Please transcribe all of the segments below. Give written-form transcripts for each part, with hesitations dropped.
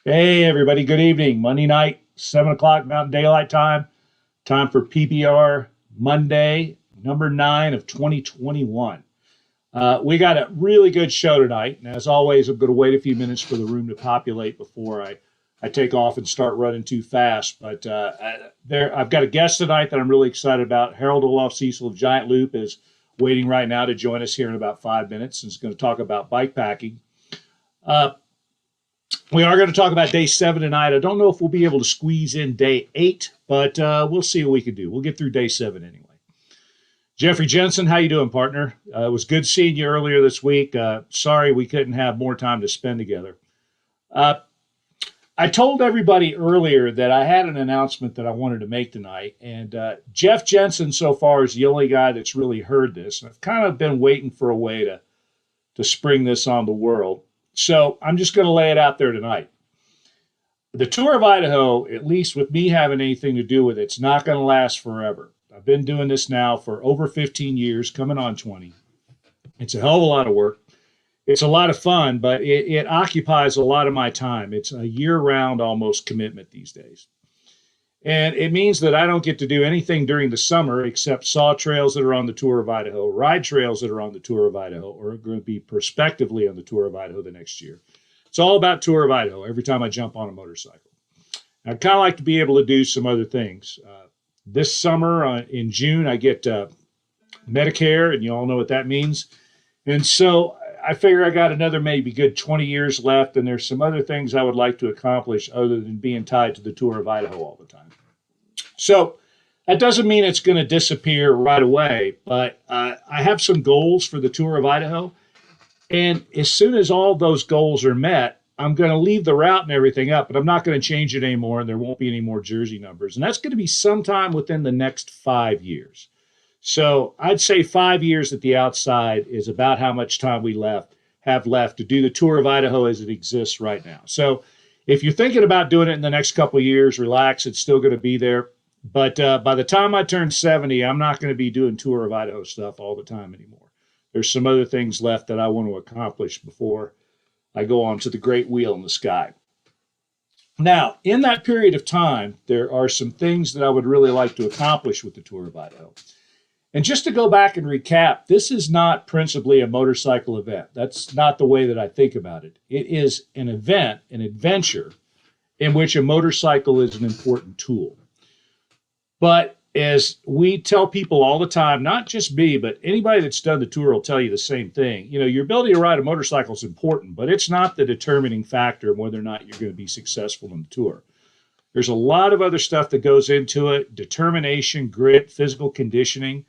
Hey, everybody. Good evening. Monday night, 7 o'clock Mountain Daylight Time. Time for PBR Monday, number 9 of 2021. We got a really good show tonight. And as always, I'm going to wait a few minutes for the room to populate before I take off and start running too fast. But I've got a guest tonight that I'm really excited about. Harold Olaf Cecil of Giant Loop is waiting right now to join us here in about 5 minutes and is going to talk about bike packing. We are going to talk about day 7 tonight. I don't know if we'll be able to squeeze in day 8, but we'll see what we can do. We'll get through day 7 anyway. Jeffrey Jensen, how you doing, partner? It was good seeing you earlier this week. Sorry we couldn't have more time to spend together. I told everybody earlier that I had an announcement that I wanted to make tonight, and Jeff Jensen so far is the only guy that's really heard this. And I've kind of been waiting for a way to spring this on the world. So I'm just going to lay it out there tonight. The Tour of Idaho, at least with me having anything to do with it, it's not going to last forever. I've been doing this now for over 15 years, coming on 20. It's a hell of a lot of work. It's a lot of fun, but it occupies a lot of my time. It's a year-round almost commitment these days. And it means that I don't get to do anything during the summer except saw trails that are on the Tour of Idaho, ride trails that are on the Tour of Idaho, or are going to be prospectively on the Tour of Idaho the next year. It's all about Tour of Idaho every time I jump on a motorcycle. I'd kind of like to be able to do some other things. This summer in June, I get Medicare, and you all know what that means. And so I figure I got another maybe good 20 years left, and there's some other things I would like to accomplish other than being tied to the Tour of Idaho all the time. So that doesn't mean it's going to disappear right away, but I have some goals for the Tour of Idaho. And as soon as all those goals are met, I'm going to leave the route and everything up, but I'm not going to change it anymore, and there won't be any more jersey numbers. And that's going to be sometime within the next 5 years. So I'd say 5 years at the outside is about how much time we have left to do the Tour of Idaho as it exists right now. So if you're thinking about doing it in the next couple of years, relax. It's still going to be there. But by the time I turn 70, I'm not going to be doing Tour of Idaho stuff all the time anymore. There's some other things left that I want to accomplish before I go on to the great wheel in the sky. Now, in that period of time, there are some things that I would really like to accomplish with the Tour of Idaho. And just to go back and recap, this is not principally a motorcycle event. That's not the way that I think about it. It is an event, an adventure, in which a motorcycle is an important tool. But as we tell people all the time, not just me, but anybody that's done the tour will tell you the same thing. You know, your ability to ride a motorcycle is important, but it's not the determining factor of whether or not you're going to be successful in the tour. There's a lot of other stuff that goes into it: determination, grit, physical conditioning,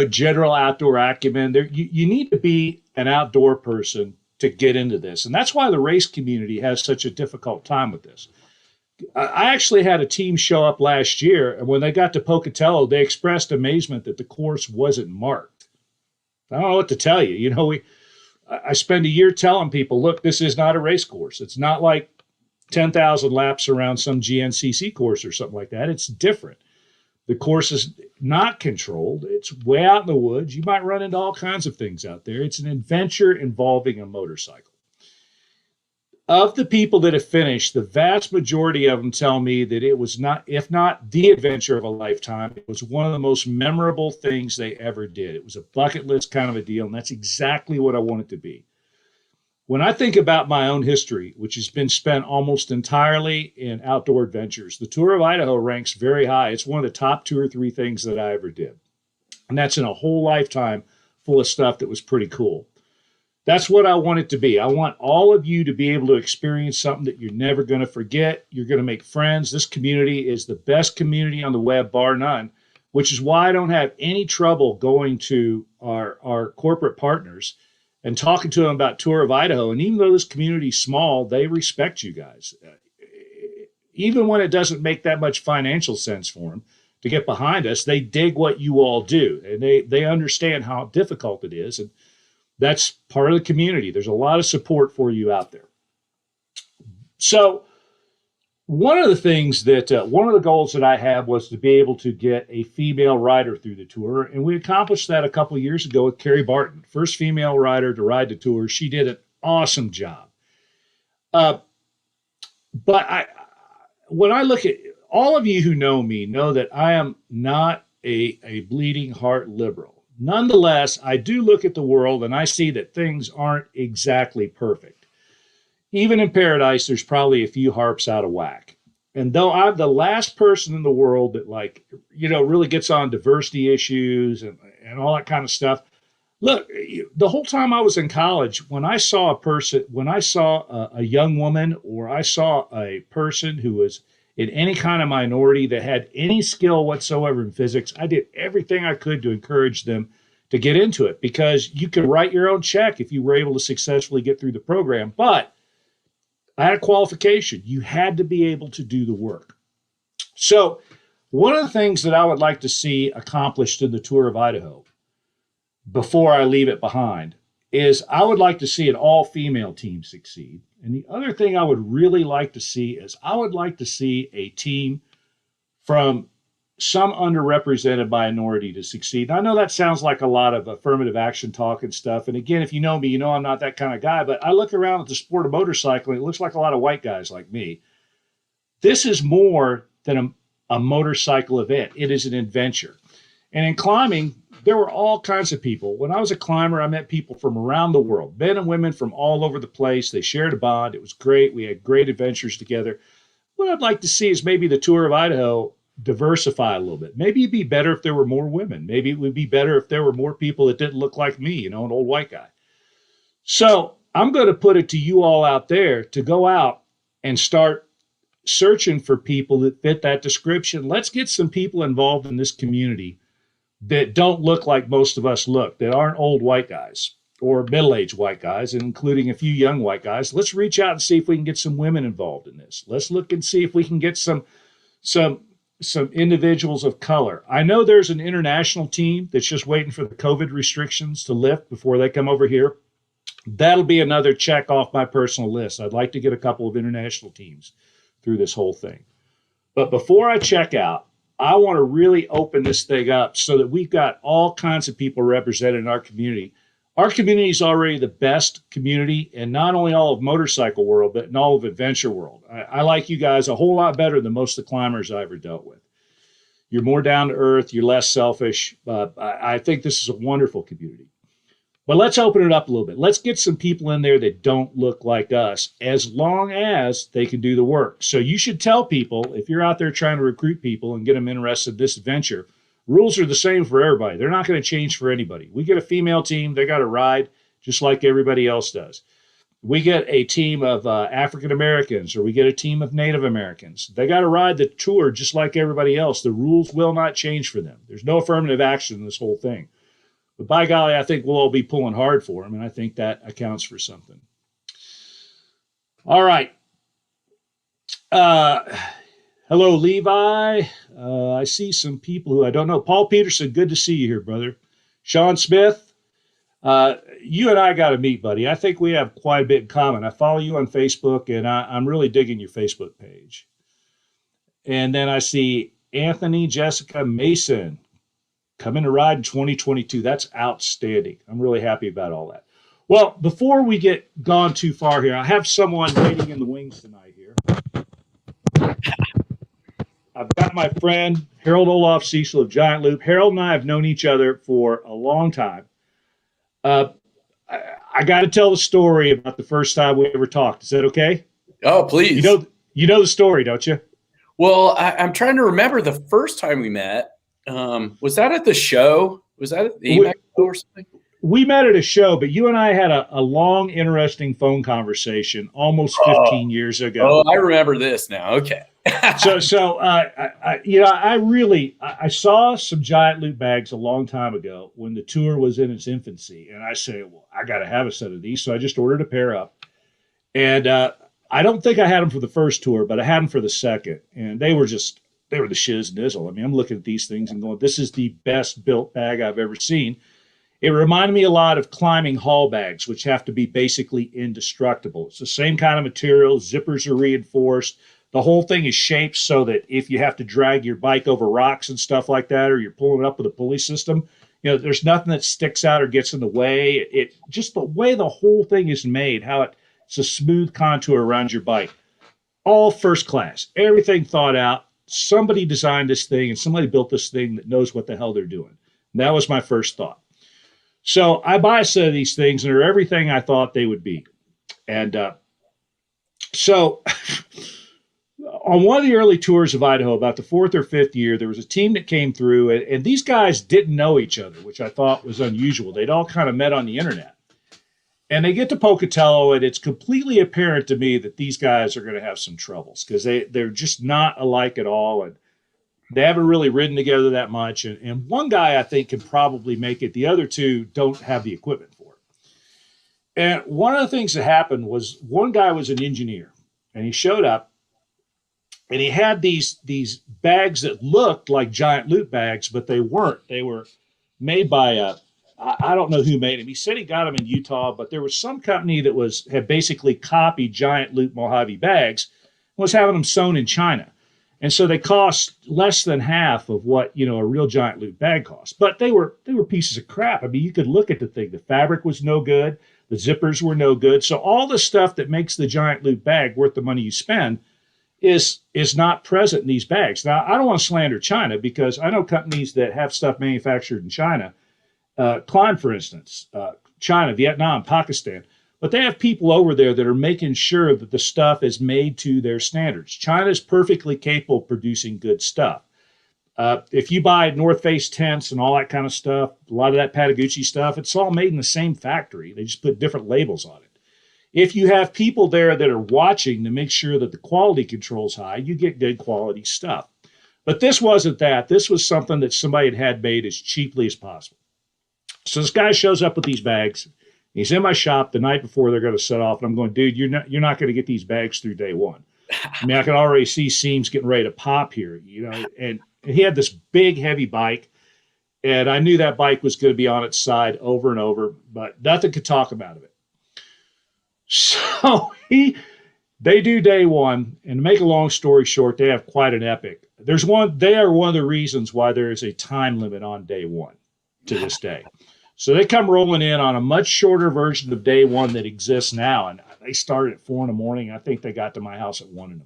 general outdoor acumen. You need to be an outdoor person to get into this. And that's why the race community has such a difficult time with this. I actually had a team show up last year, and when they got to Pocatello, they expressed amazement that the course wasn't marked. I don't know what to tell you. You know, I spend a year telling people, look, this is not a race course. It's not like 10,000 laps around some GNCC course or something like that. It's different. The course is not controlled. It's way out in the woods. You might run into all kinds of things out there. It's an adventure involving a motorcycle. Of the people that have finished, the vast majority of them tell me that it was not, if not the adventure of a lifetime, it was one of the most memorable things they ever did. It was a bucket list kind of a deal, and that's exactly what I want it to be. When I think about my own history, which has been spent almost entirely in outdoor adventures, the Tour of Idaho ranks very high. It's one of the top 2 or 3 things that I ever did. And that's in a whole lifetime full of stuff that was pretty cool. That's what I want it to be. I want all of you to be able to experience something that you're never going to forget. You're going to make friends. This community is the best community on the web, bar none, which is why I don't have any trouble going to our corporate partners and talking to them about Tour of Idaho. And even though this community is small, they respect you guys. Even when it doesn't make that much financial sense for them to get behind us, they dig what you all do. And they understand how difficult it is. And that's part of the community. There's a lot of support for you out there. So one of the goals that I had was to be able to get a female rider through the tour. And we accomplished that a couple of years ago with Carrie Barton, first female rider to ride the tour. She did an awesome job. Uh, but when I look at all of you who know me, know that I am not a bleeding heart liberal. Nonetheless, I do look at the world and I see that things aren't exactly perfect. Even in paradise, there's probably a few harps out of whack. And though I'm the last person in the world that really gets on diversity issues and all that kind of stuff. Look, the whole time I was in college, when I saw a young woman, or I saw a person who was in any kind of minority that had any skill whatsoever in physics, I did everything I could to encourage them to get into it, because you could write your own check if you were able to successfully get through the program. But I had a qualification. You had to be able to do the work. So one of the things that I would like to see accomplished in the tour of Idaho before I leave it behind is I would like to see an all-female team succeed. And the other thing I would really like to see is I would like to see a team from some underrepresented minority to succeed. And I know that sounds like a lot of affirmative action talk and stuff. And again, if you know me, you know I'm not that kind of guy. But I look around at the sport of motorcycling, it looks like a lot of white guys like me. This is more than a motorcycle event. It is an adventure. And in climbing, there were all kinds of people. When I was a climber, I met people from around the world, men and women from all over the place. They shared a bond. It was great. We had great adventures together. What I'd like to see is maybe the tour of Idaho diversify a little bit. Maybe it'd be better if there were more women. Maybe it would be better if there were more people that didn't look like me, an old white guy. So I'm going to put it to you all out there to go out and start searching for people that fit that description. Let's get some people involved in this community that don't look like most of us look, that aren't old white guys or middle-aged white guys, including a few young white guys. Let's reach out and see if we can get some women involved in this. Let's look and see if we can get some individuals of color. I know there's an international team that's just waiting for the COVID restrictions to lift before they come over here. That'll be another check off my personal list. I'd like to get a couple of international teams through this whole thing. But before I check out, I want to really open this thing up so that we've got all kinds of people represented in our community. Our community is already the best community in not only all of motorcycle world, but in all of adventure world. I like you guys a whole lot better than most of the climbers I ever dealt with. You're more down to earth. You're less selfish. I think this is a wonderful community. But let's open it up a little bit. Let's get some people in there that don't look like us, as long as they can do the work. So you should tell people, if you're out there trying to recruit people and get them interested in this adventure, rules are the same for everybody. They're not going to change for anybody. We get a female team, they got to ride just like everybody else does. We get a team of African Americans, or we get a team of Native Americans. They got to ride the tour just like everybody else. The rules will not change for them. There's no affirmative action in this whole thing. But by golly, I think we'll all be pulling hard for them, and I think that accounts for something. All right. Hello, Levi. I see some people who I don't know. Paul Peterson, good to see you here, brother. Sean Smith, you and I got to meet, buddy. I think we have quite a bit in common. I follow you on Facebook, and I'm really digging your Facebook page. And then I see Anthony Jessica Mason coming to ride in 2022. That's outstanding. I'm really happy about all that. Well, before we get gone too far here, I have someone waiting in the wings tonight here. I've got my friend, Harold Olaf Cecil of Giant Loop. Harold and I have known each other for a long time. I got to tell the story about the first time we ever talked. Is that okay? Oh, please. You know the story, don't you? Well, I'm trying to remember the first time we met. Was that at the show? Was that at the AMAC show or something? We met at a show, but you and I had a long, interesting phone conversation almost 15 years ago. Oh, I remember this now. Okay. I saw some Giant Loop bags a long time ago when the tour was in its infancy. And I said, well, I got to have a set of these. So I just ordered a pair up. And I don't think I had them for the first tour, but I had them for the second. And they were the shiz nizzle. I mean, I'm looking at these things and going, this is the best built bag I've ever seen. It reminded me a lot of climbing haul bags, which have to be basically indestructible. It's the same kind of material. Zippers are reinforced. The whole thing is shaped so that if you have to drag your bike over rocks and stuff like that, or you're pulling it up with a pulley system, there's nothing that sticks out or gets in the way. It just the way the whole thing is made, how it It's a smooth contour around your bike. All first class. Everything thought out. Somebody designed this thing and somebody built this thing that knows what the hell they're doing. And that was my first thought. So I buy a set of these things, and they're everything I thought they would be. And so on one of the early tours of Idaho, about the fourth or fifth year, there was a team that came through, and these guys didn't know each other, which I thought was unusual. They'd all kind of met on the internet. And they get to Pocatello, and it's completely apparent to me that these guys are going to have some troubles because they're just not alike at all. And they haven't really ridden together that much. And one guy, I think, can probably make it. The other two don't have the equipment for it. And one of the things that happened was one guy was an engineer, and he showed up, and he had these bags that looked like giant loot bags, but they weren't. They were made by I don't know who made them. He said he got them in Utah, but there was some company that had basically copied giant loot Mojave bags and was having them sewn in China. And so they cost less than half of what, a real giant loot bag costs. But they were pieces of crap. I mean, you could look at the thing. The fabric was no good. The zippers were no good. So all the stuff that makes the giant loot bag worth the money you spend is not present in these bags. Now, I don't want to slander China because I know companies that have stuff manufactured in China, Klein, for instance, China, Vietnam, Pakistan, but they have people over there that are making sure that the stuff is made to their standards. China is perfectly capable of producing good stuff. If you buy North Face tents and all that kind of stuff, a lot of that Patagucci stuff, it's all made in the same factory. They just put different labels on it. If you have people there that are watching to make sure that the quality control is high, you get good quality stuff. But this wasn't that. This was something that somebody had made as cheaply as possible. So this guy shows up with these bags. He's in my shop the night before they're going to set off, and I'm going, dude, you're not going to get these bags through day one. I mean, I can already see seams getting ready to pop here, And he had this big, heavy bike, and I knew that bike was going to be on its side over and over, but nothing could talk him out of it. So they do day one, and to make a long story short, they have quite an epic. They are one of the reasons why there is a time limit on day one to this day. So they come rolling in on a much shorter version of day one that exists now. And they started at 4 a.m. I think they got to my house at 1 a.m.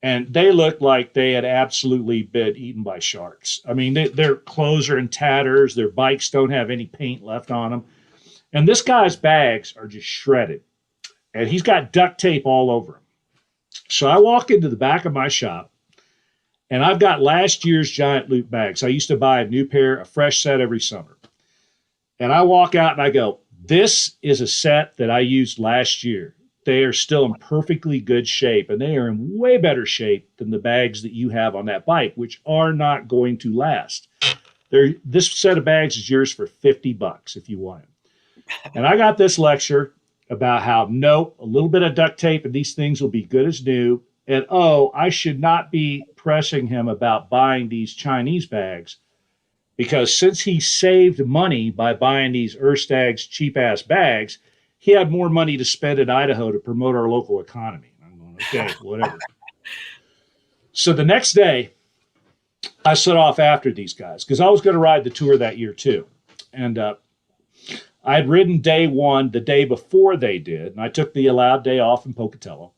And they looked like they had absolutely been eaten by sharks. I mean, their clothes are in tatters. Their bikes don't have any paint left on them. And this guy's bags are just shredded. And he's got duct tape all over him. So I walk into the back of my shop, and I've got last year's giant loot bags. I used to buy a new pair, a fresh set every summer. And I walk out and I go, this is a set that I used last year. They are still in perfectly good shape, and they are in way better shape than the bags that you have on that bike, which are not going to last. This set of bags is yours for $50 if you want it. And I got this lecture about how, nope, a little bit of duct tape and these things will be good as new. And, I should not be pressing him about buying these Chinese bags because since he saved money by buying these Erstag's cheap-ass bags, he had more money to spend in Idaho to promote our local economy. I'm going, okay, whatever. So the next day, I set off after these guys because I was going to ride the tour that year too. And I had ridden day one the day before they did, and I took the allowed day off in Pocatello.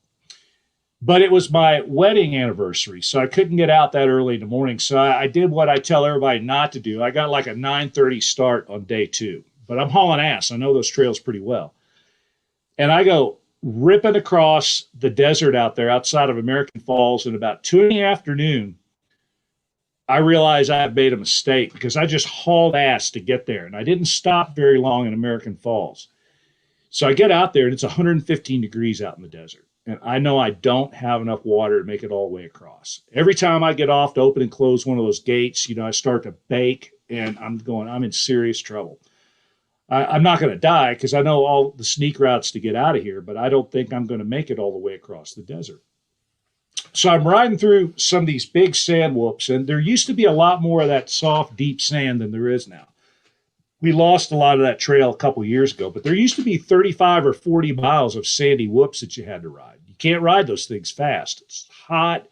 But it was my wedding anniversary, so I couldn't get out that early in the morning. So I did what I tell everybody not to do. I got like a 9:30 start on day two. But I'm hauling ass. I know those trails pretty well. And I go ripping across the desert out there outside of American Falls. And about 2 in the afternoon, I realized I had made a mistake because I just hauled ass to get there. And I didn't stop very long in American Falls. So I get out there, and it's 115 degrees out in the desert. And I know I don't have enough water to make it all the way across. Every time I get off to open and close one of those gates, I start to bake, and I'm in serious trouble. I'm not going to die because I know all the sneak routes to get out of here, but I don't think I'm going to make it all the way across the desert. So I'm riding through some of these big sand whoops, and there used to be a lot more of that soft, deep sand than there is now. We lost a lot of that trail a couple years ago, but there used to be 35 or 40 miles of sandy whoops that you had to ride. You can't ride those things fast. It's hot,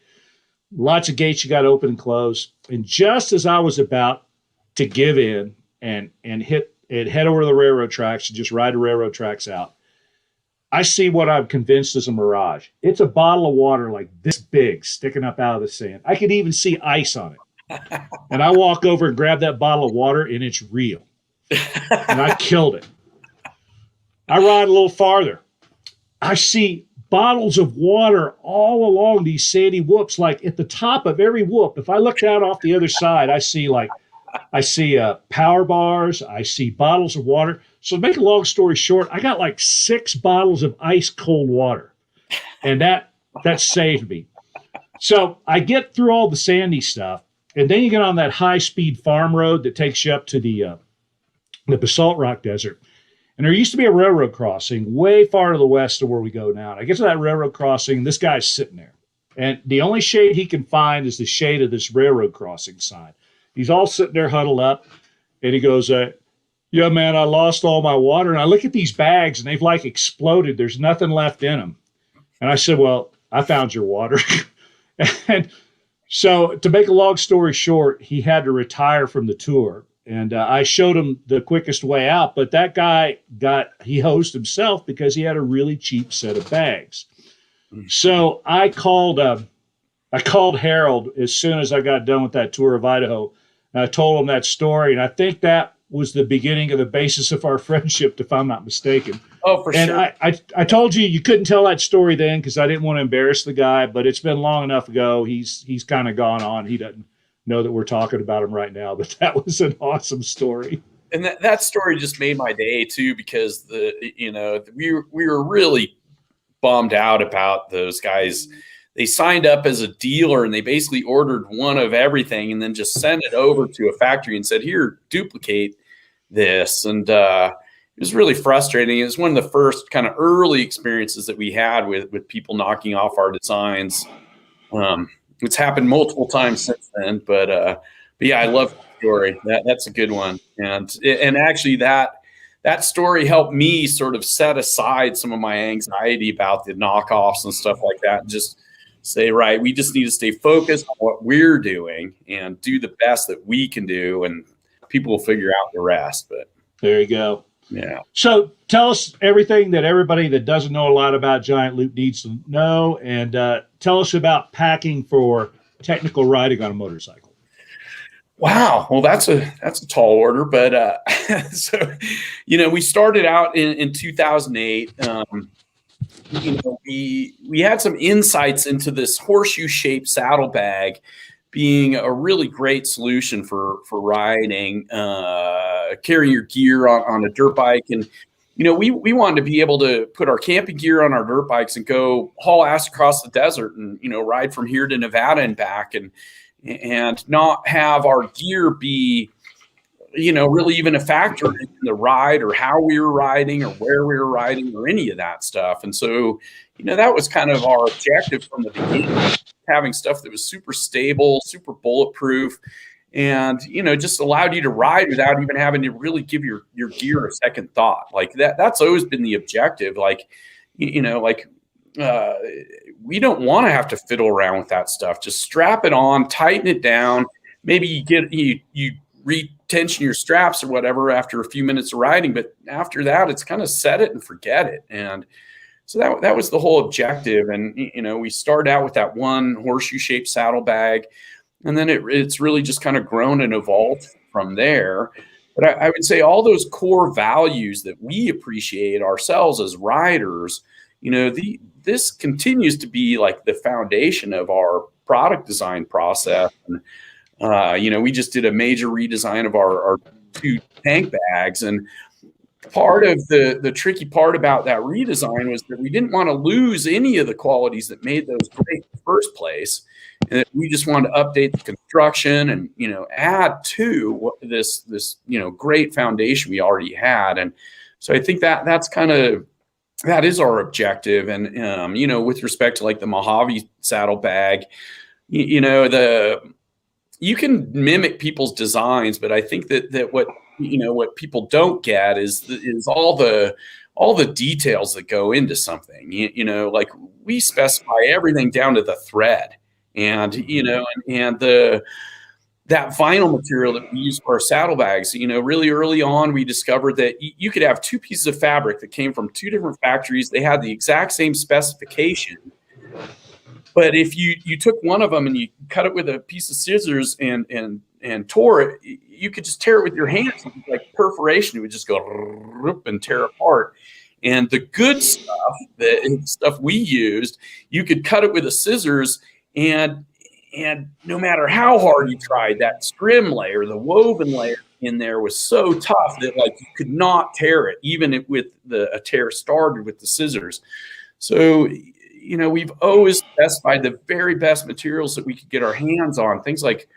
lots of gates you got to open and close. And just as I was about to give in and head over to the railroad tracks and just ride the railroad tracks out, I see what I'm convinced is a mirage. It's a bottle of water like this big sticking up out of the sand. I could even see ice on it. And I walk over and grab that bottle of water, and it's real. And I killed it. I ride a little farther. I see bottles of water all along these sandy whoops, like at the top of every whoop. If I look down off the other side, I see power bars. I see bottles of water. So to make a long story short, I got like 6 bottles of ice cold water, and that saved me. So I get through all the sandy stuff, and then you get on that high-speed farm road that takes you up to the Basalt Rock Desert. And there used to be a railroad crossing way far to the west of where we go now. And I get to that railroad crossing, and this guy's sitting there. And the only shade he can find is the shade of this railroad crossing sign. He's all sitting there huddled up, and he goes, yeah, man, I lost all my water. And I look at these bags, and they've like exploded. There's nothing left in them. And I said, well, I found your water. And so to make a long story short, he had to retire from the tour. And I showed him the quickest way out. But that guy he hosed himself because he had a really cheap set of bags. So I called Harold as soon as I got done with that tour of Idaho. And I told him that story. And I think that was the beginning of the basis of our friendship, if I'm not mistaken. Oh, for sure. And I told you couldn't tell that story then because I didn't want to embarrass the guy, but it's been long enough ago. He's kind of gone on. He doesn't know that we're talking about him right now, but that was an awesome story. And that story just made my day too, because we were really bummed out about those guys. They signed up as a dealer and they basically ordered one of everything and then just sent it over to a factory and said, here, duplicate this. And it was really frustrating. It was one of the first kind of early experiences that we had with people knocking off our designs. It's happened multiple times since then, but yeah, I love the story. That's a good one. And actually that story helped me sort of set aside some of my anxiety about the knockoffs and stuff like that. And just say, right, we just need to stay focused on what we're doing and do the best that we can do, and people will figure out the rest. But there you go. Yeah. So tell us everything that everybody that doesn't know a lot about Giant Loop needs to know, and tell us about packing for technical riding on a motorcycle. Wow. Well, that's a tall order, but so, we started out in 2008. We had some insights into this horseshoe-shaped saddlebag being a really great solution for riding, carrying your gear on a dirt bike. And, we wanted to be able to put our camping gear on our dirt bikes and go haul ass across the desert and, ride from here to Nevada and back and not have our gear be, really even a factor in the ride or how we were riding or where we were riding or any of that stuff. And so, that was kind of our objective from the beginning, having stuff that was super stable, super bulletproof, and, just allowed you to ride without even having to really give your gear a second thought. Like that's always been the objective. Like, we don't want to have to fiddle around with that stuff. Just strap it on, tighten it down. Maybe you retension your straps or whatever after a few minutes of riding, but after that, it's kind of set it and forget it. And so that was the whole objective. And, we started out with that one horseshoe-shaped saddlebag, and then it's really just kind of grown and evolved from there. But I would say all those core values that we appreciate ourselves as riders, this continues to be like the foundation of our product design process. And, we just did a major redesign of our 2 tank bags. And part of the tricky part about that redesign was that we didn't want to lose any of the qualities that made those great in the first place. And that we just wanted to update the construction and, add to this great foundation we already had. And so I think that is our objective. And, with respect to like the Mojave saddlebag, you can mimic people's designs, but I think that what people don't get is all the details that go into something. Like we specify everything down to the thread, and and that vinyl material that we use for our saddlebags. Really early on, we discovered that you could have two pieces of fabric that came from two different factories. They had the exact same specification. But if you took one of them and you cut it with a piece of scissors and tore it, you could just tear it with your hands, like perforation. It would just go and tear apart. And the good stuff, the stuff we used, you could cut it with a scissors, and no matter how hard you tried, that scrim layer, the woven layer in there was so tough that like you could not tear it, even with a tear started with the scissors. So, we've always specified the very best materials that we could get our hands on. Things like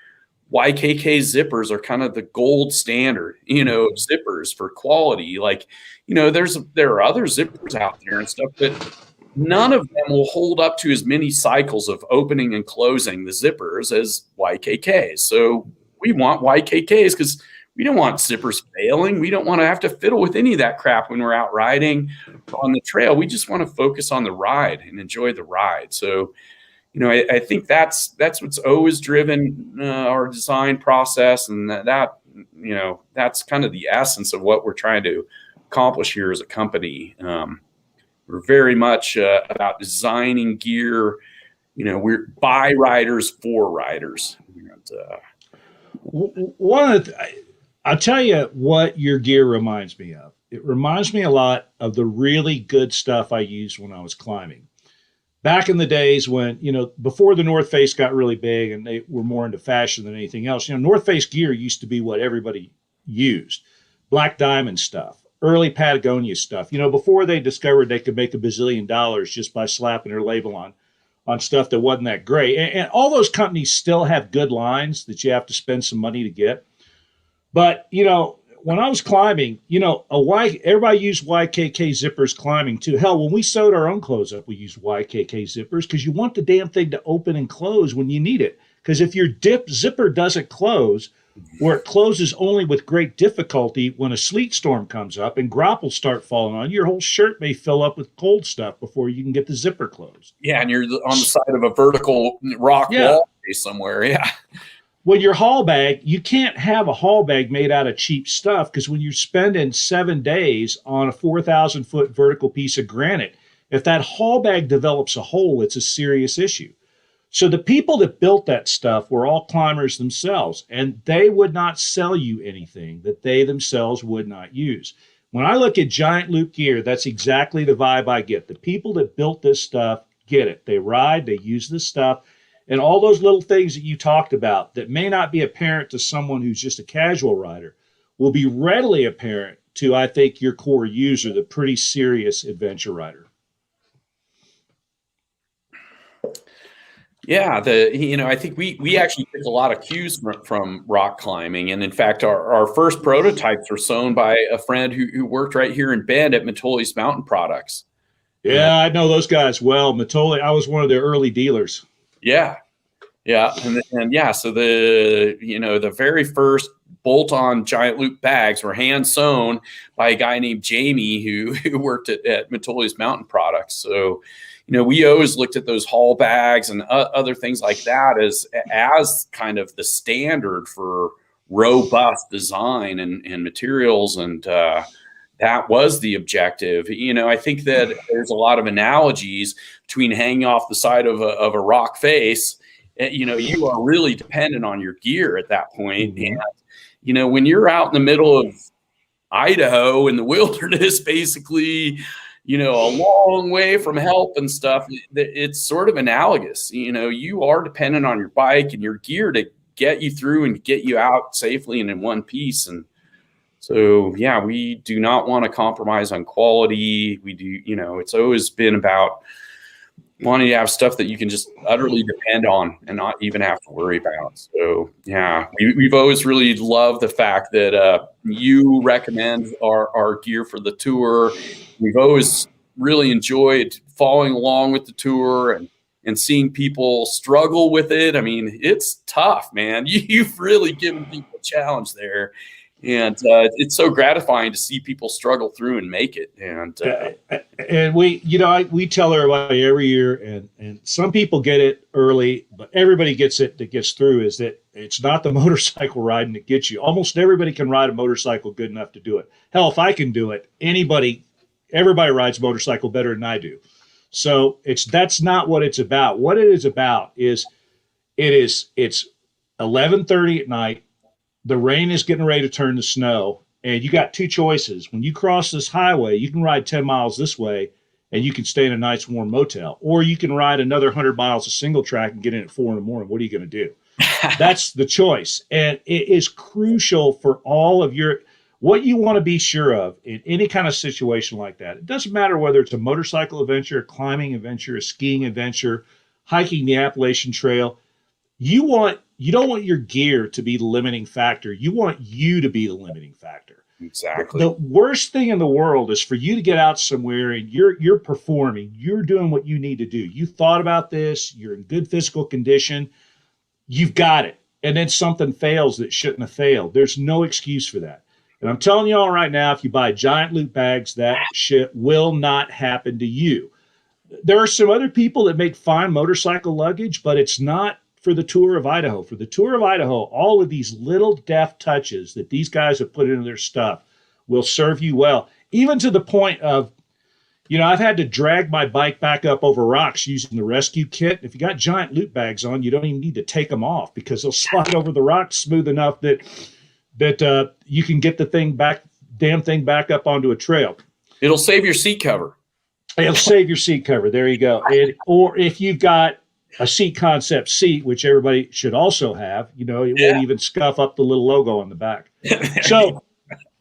YKK zippers are kind of the gold standard, zippers for quality. Like, there are other zippers out there and stuff, but none of them will hold up to as many cycles of opening and closing the zippers as YKKs. So we want YKKs because we don't want zippers failing. We don't want to have to fiddle with any of that crap when we're out riding on the trail. We just want to focus on the ride and enjoy the ride. So, I think that's what's always driven our design process, and that's kind of the essence of what we're trying to accomplish here as a company. We're very much about designing gear. We're by riders for riders. I'll tell you what your gear reminds me of. It reminds me a lot of the really good stuff I used when I was climbing. Back in the days when, before the North Face got really big and they were more into fashion than anything else, North Face gear used to be what everybody used. Black Diamond stuff, early Patagonia stuff. Before they discovered they could make $1 bazillion just by slapping their label on stuff that wasn't that great. And all those companies still have good lines that you have to spend some money to get. But, when I was climbing, everybody used YKK zippers climbing too. Hell, when we sewed our own clothes up, we used YKK zippers because you want the damn thing to open and close when you need it. Because if your zipper doesn't close, or it closes only with great difficulty when a sleet storm comes up and grapples start falling on you, your whole shirt may fill up with cold stuff before you can get the zipper closed. Yeah, and you're on the side of a vertical rock wall somewhere. Yeah. Well, your haul bag, you can't have a haul bag made out of cheap stuff because when you're spending 7 days on a 4,000-foot vertical piece of granite, if that haul bag develops a hole, it's a serious issue. So the people that built that stuff were all climbers themselves, and they would not sell you anything that they themselves would not use. When I look at Giant Loop gear, that's exactly the vibe I get. The people that built this stuff get it. They ride, they use this stuff. And all those little things that you talked about that may not be apparent to someone who's just a casual rider will be readily apparent to, I think, your core user, the pretty serious adventure rider. Yeah, I think we actually took a lot of cues from rock climbing. And in fact, our first prototypes were sewn by a friend who worked right here in Bend at Matoli's Mountain Products. Yeah, I know those guys well. Matoli, I was one of their early dealers. Yeah. And yeah, so the very first bolt-on Giant Loop bags were hand sewn by a guy named Jamie who worked at Matoli's Mountain Products. So, we always looked at those haul bags and other things like that as kind of the standard for robust design and materials. And that was the objective. I think that there's a lot of analogies between hanging off the side of a rock face. You are really dependent on your gear at that point. Mm-hmm. And, when you're out in the middle of Idaho in the wilderness, basically, a long way from help and stuff, it's sort of analogous. You are dependent on your bike and your gear to get you through and get you out safely and in one piece. And so, yeah, we do not want to compromise on quality. We do, it's always been about wanting to have stuff that you can just utterly depend on and not even have to worry about. So, yeah, we've always really loved the fact that you recommend our gear for the tour. We've always really enjoyed following along with the tour and seeing people struggle with it. I mean, it's tough, man. You've really given people a challenge there. And it's so gratifying to see people struggle through and make it. And we tell everybody every year, and some people get it early, but everybody gets it that gets through, is that it's not the motorcycle riding that gets you. Almost everybody can ride a motorcycle good enough to do it. Hell, if I can do it, everybody rides a motorcycle better than I do. So that's not what it's about. What it is about is it's 11:30 at night. The rain is getting ready to turn to snow, and you got two choices. When you cross this highway, you can ride 10 miles this way, and you can stay in a nice warm motel, or you can ride another 100 miles of single track and get in at 4 in the morning. What are you going to do? That's the choice, and it is crucial for all of what you want to be sure of in any kind of situation like that. It doesn't matter whether it's a motorcycle adventure, a climbing adventure, a skiing adventure, hiking the Appalachian Trail. You don't want your gear to be the limiting factor. You want you to be the limiting factor. Exactly. The worst thing in the world is for you to get out somewhere and you're performing, you're doing what you need to do. You thought about this, you're in good physical condition, you've got it. And then something fails that shouldn't have failed. There's no excuse for that. And I'm telling you all right now, if you buy giant loot bags, that shit will not happen to you. There are some other people that make fine motorcycle luggage, but it's not for the Tour of Idaho. For the Tour of Idaho, all of these little deft touches that these guys have put into their stuff will serve you well, even to the point of, I've had to drag my bike back up over rocks using the rescue kit. If you got giant loot bags on, you don't even need to take them off because they'll slide over the rocks smooth enough that you can get the damn thing back up onto a trail. It'll save your seat cover. It'll save your seat cover. There you go. Or if you've got a seat concept seat, which everybody should also have, it won't even scuff up the little logo on the back. So,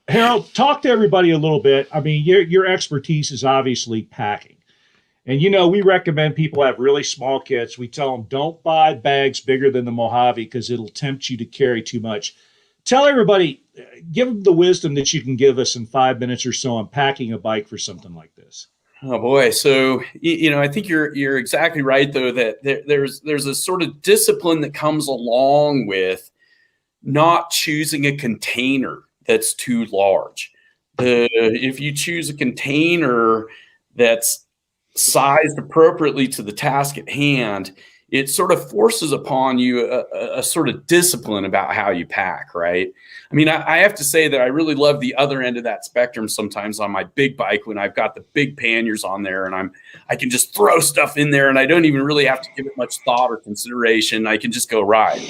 Harold, talk to everybody a little bit. I mean, your expertise is obviously packing. And, we recommend people have really small kits. We tell them don't buy bags bigger than the Mojave because it'll tempt you to carry too much. Tell everybody, give them the wisdom that you can give us in 5 minutes or so on packing a bike for something like this. Oh boy. So, I think you're exactly right though, that there's a sort of discipline that comes along with not choosing a container that's too large. If you choose a container that's sized appropriately to the task at hand, it sort of forces upon you a sort of discipline about how you pack, right? I mean, I have to say that I really love the other end of that spectrum sometimes on my big bike when I've got the big panniers on there and I can just throw stuff in there and I don't even really have to give it much thought or consideration. I can just go ride.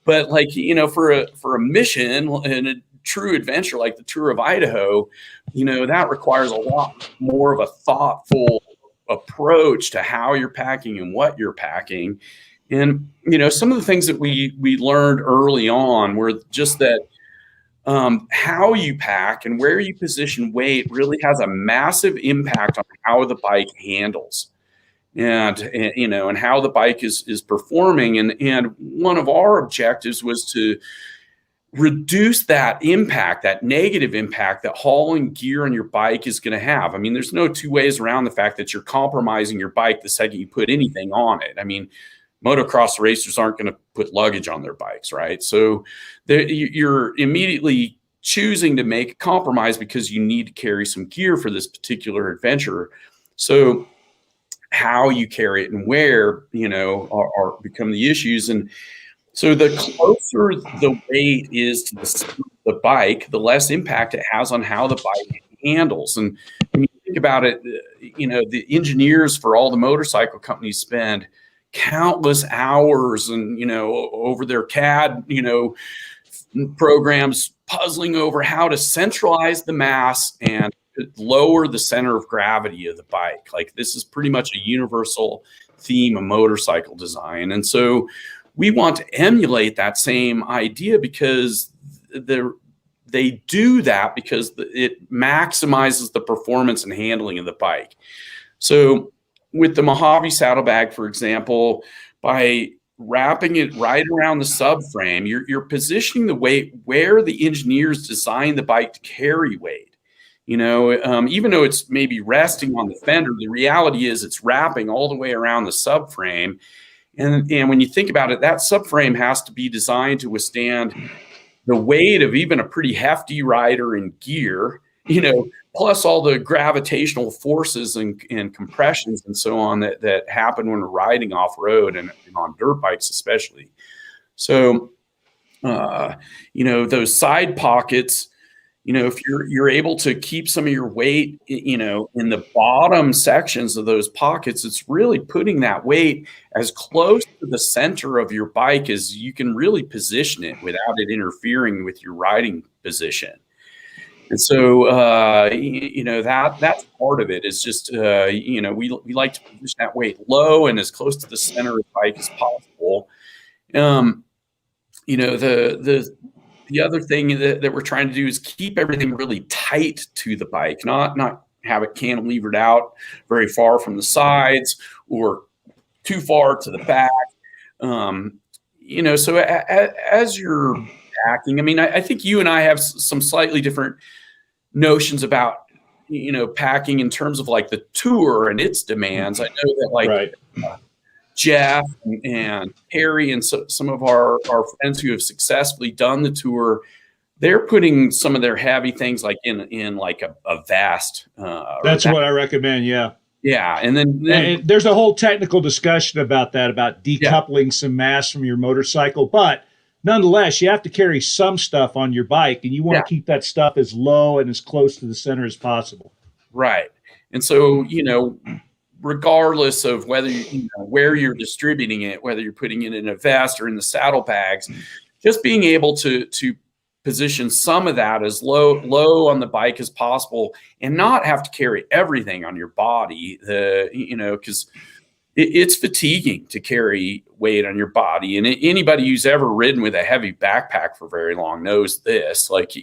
But for a mission and a true adventure like the Tour of Idaho, that requires a lot more of a thoughtful approach to how you're packing and what you're packing. And, some of the things that we learned early on were just that how you pack and where you position weight really has a massive impact on how the bike handles and how the bike is performing. And one of our objectives was to reduce that impact, that negative impact that hauling gear on your bike is going to have. I mean, there's no two ways around the fact that you're compromising your bike the second you put anything on it. I mean, motocross racers aren't going to put luggage on their bikes, right? So you're immediately choosing to make a compromise because you need to carry some gear for this particular adventure. So how you carry it and where, are become the issues. And so the closer the weight is to the bike, the less impact it has on how the bike handles. And when you think about it, the engineers for all the motorcycle companies spend countless hours and, over their CAD, programs puzzling over how to centralize the mass and lower the center of gravity of the bike. Like this is pretty much a universal theme of motorcycle design. And so we want to emulate that same idea because they do that because it maximizes the performance and handling of the bike. So with the Mojave saddlebag, for example, by wrapping it right around the subframe, you're positioning the weight where the engineers designed the bike to carry weight. Even though it's maybe resting on the fender, the reality is it's wrapping all the way around the subframe. And when you think about it, that subframe has to be designed to withstand the weight of even a pretty hefty rider in gear, plus all the gravitational forces and compressions and so on that happen when we're riding off road and on dirt bikes especially. So, those side pockets, if you're able to keep some of your weight, in the bottom sections of those pockets, it's really putting that weight as close to the center of your bike as you can really position it without it interfering with your riding position. And so, that's part of it is just, we like to position that weight low and as close to the center of the bike as possible. The other thing that we're trying to do is keep everything really tight to the bike, not have it cantilevered out very far from the sides or too far to the back. So as you're packing, I mean, I think you and I have some slightly different notions about, packing in terms of like the tour and its demands. I know that Right. Jeff and Harry and some of our friends who have successfully done the tour, they're putting some of their heavy things like in like a vest. That's what I recommend. Yeah. Yeah. And then there's a whole technical discussion about that, about decoupling some mass from your motorcycle. But nonetheless, you have to carry some stuff on your bike, and you want to keep that stuff as low and as close to the center as possible. Right. And so, regardless of whether where you're distributing it, whether you're putting it in a vest or in the saddlebags, just being able to position some of that as low on the bike as possible and not have to carry everything on your body. Because it's fatiguing to carry weight on your body, and anybody who's ever ridden with a heavy backpack for very long knows this. If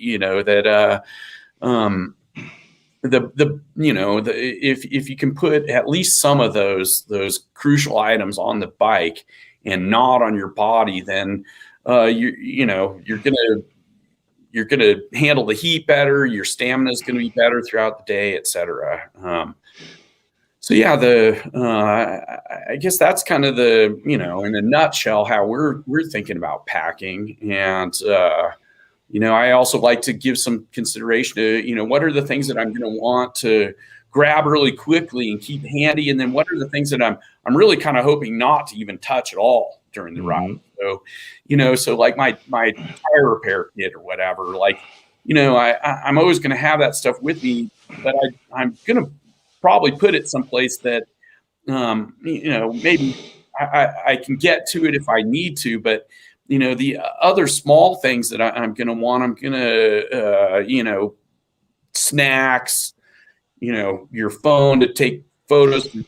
you can put at least some of those crucial items on the bike and not on your body, then you're gonna handle the heat better. Your stamina is gonna be better throughout the day, etc. I guess that's kind of the in a nutshell how we're thinking about packing. And I also like to give some consideration to, what are the things that I'm going to want to grab really quickly and keep handy, and then what are the things that I'm really kind of hoping not to even touch at all during the ride. So, so like my tire repair kit or whatever, I'm always going to have that stuff with me, but I'm going to probably put it someplace that, maybe I can get to it if I need to, but the other small things that I'm going to want, I'm going to, snacks, your phone to take photos, to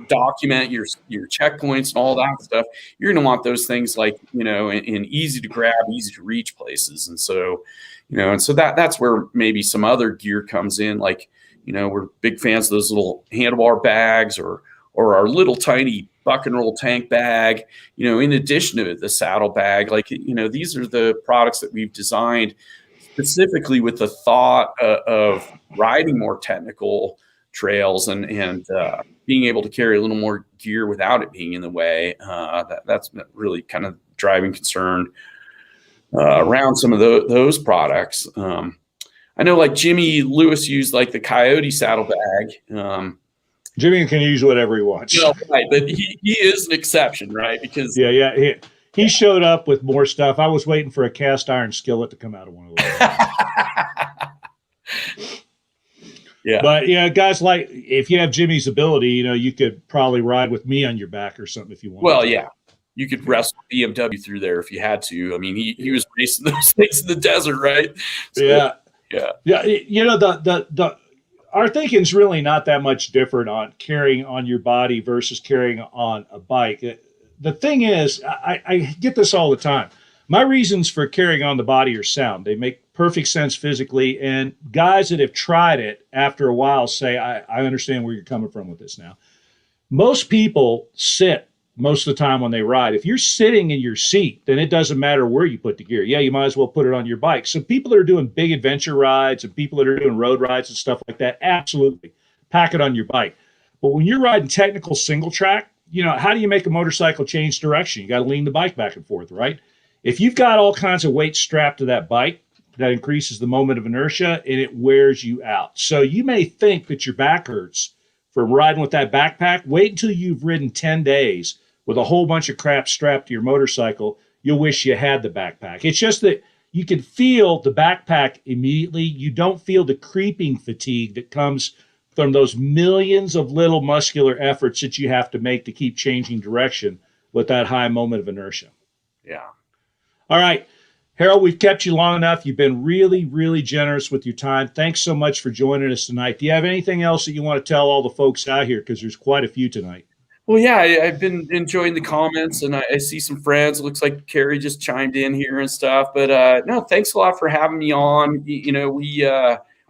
document your checkpoints and all that stuff. You're going to want those things in easy to grab, easy to reach places. And so, that's where maybe some other gear comes in. We're big fans of those little handlebar bags or our little tiny buck and roll tank bag, in addition to the saddle bag. These are the products that we've designed specifically with the thought of riding more technical trails and being able to carry a little more gear without it being in the way. That's really kind of driving concern around some of those products. I know Jimmy Lewis used the Coyote saddlebag. Jimmy can use whatever he wants. Right, but he is an exception, right? Because he showed up with more stuff. I was waiting for a cast iron skillet to come out of one of those. But guys, if you have Jimmy's ability, you could probably ride with me on your back or something if you want. Well, yeah. You could wrestle BMW through there if you had to. I mean, he was racing those things in the desert, right? So, yeah. Our thinking's really not that much different on carrying on your body versus carrying on a bike. The thing is, I get this all the time. My reasons for carrying on the body are sound. They make perfect sense physically, and guys that have tried it after a while say, I understand where you're coming from with this now. Most people sit most of the time when they ride. If you're sitting in your seat, then it doesn't matter where you put the gear. Yeah, you might as well put it on your bike. So people that are doing big adventure rides and people that are doing road rides and stuff like that, absolutely, pack it on your bike. But when you're riding technical single track, how do you make a motorcycle change direction? You got to lean the bike back and forth, right? If you've got all kinds of weight strapped to that bike, that increases the moment of inertia and it wears you out. So you may think that your back hurts from riding with that backpack. Wait until you've ridden 10 days with a whole bunch of crap strapped to your motorcycle. You'll wish you had the backpack. It's just that you can feel the backpack immediately. You don't feel the creeping fatigue that comes from those millions of little muscular efforts that you have to make to keep changing direction with that high moment of inertia. Yeah. All right, Harold, we've kept you long enough. You've been really, really generous with your time. Thanks so much for joining us tonight. Do you have anything else that you want to tell all the folks out here? Because there's quite a few tonight. Well, yeah, I've been enjoying the comments, and I see some friends. It looks like Carrie just chimed in here and stuff. But no, thanks a lot for having me on.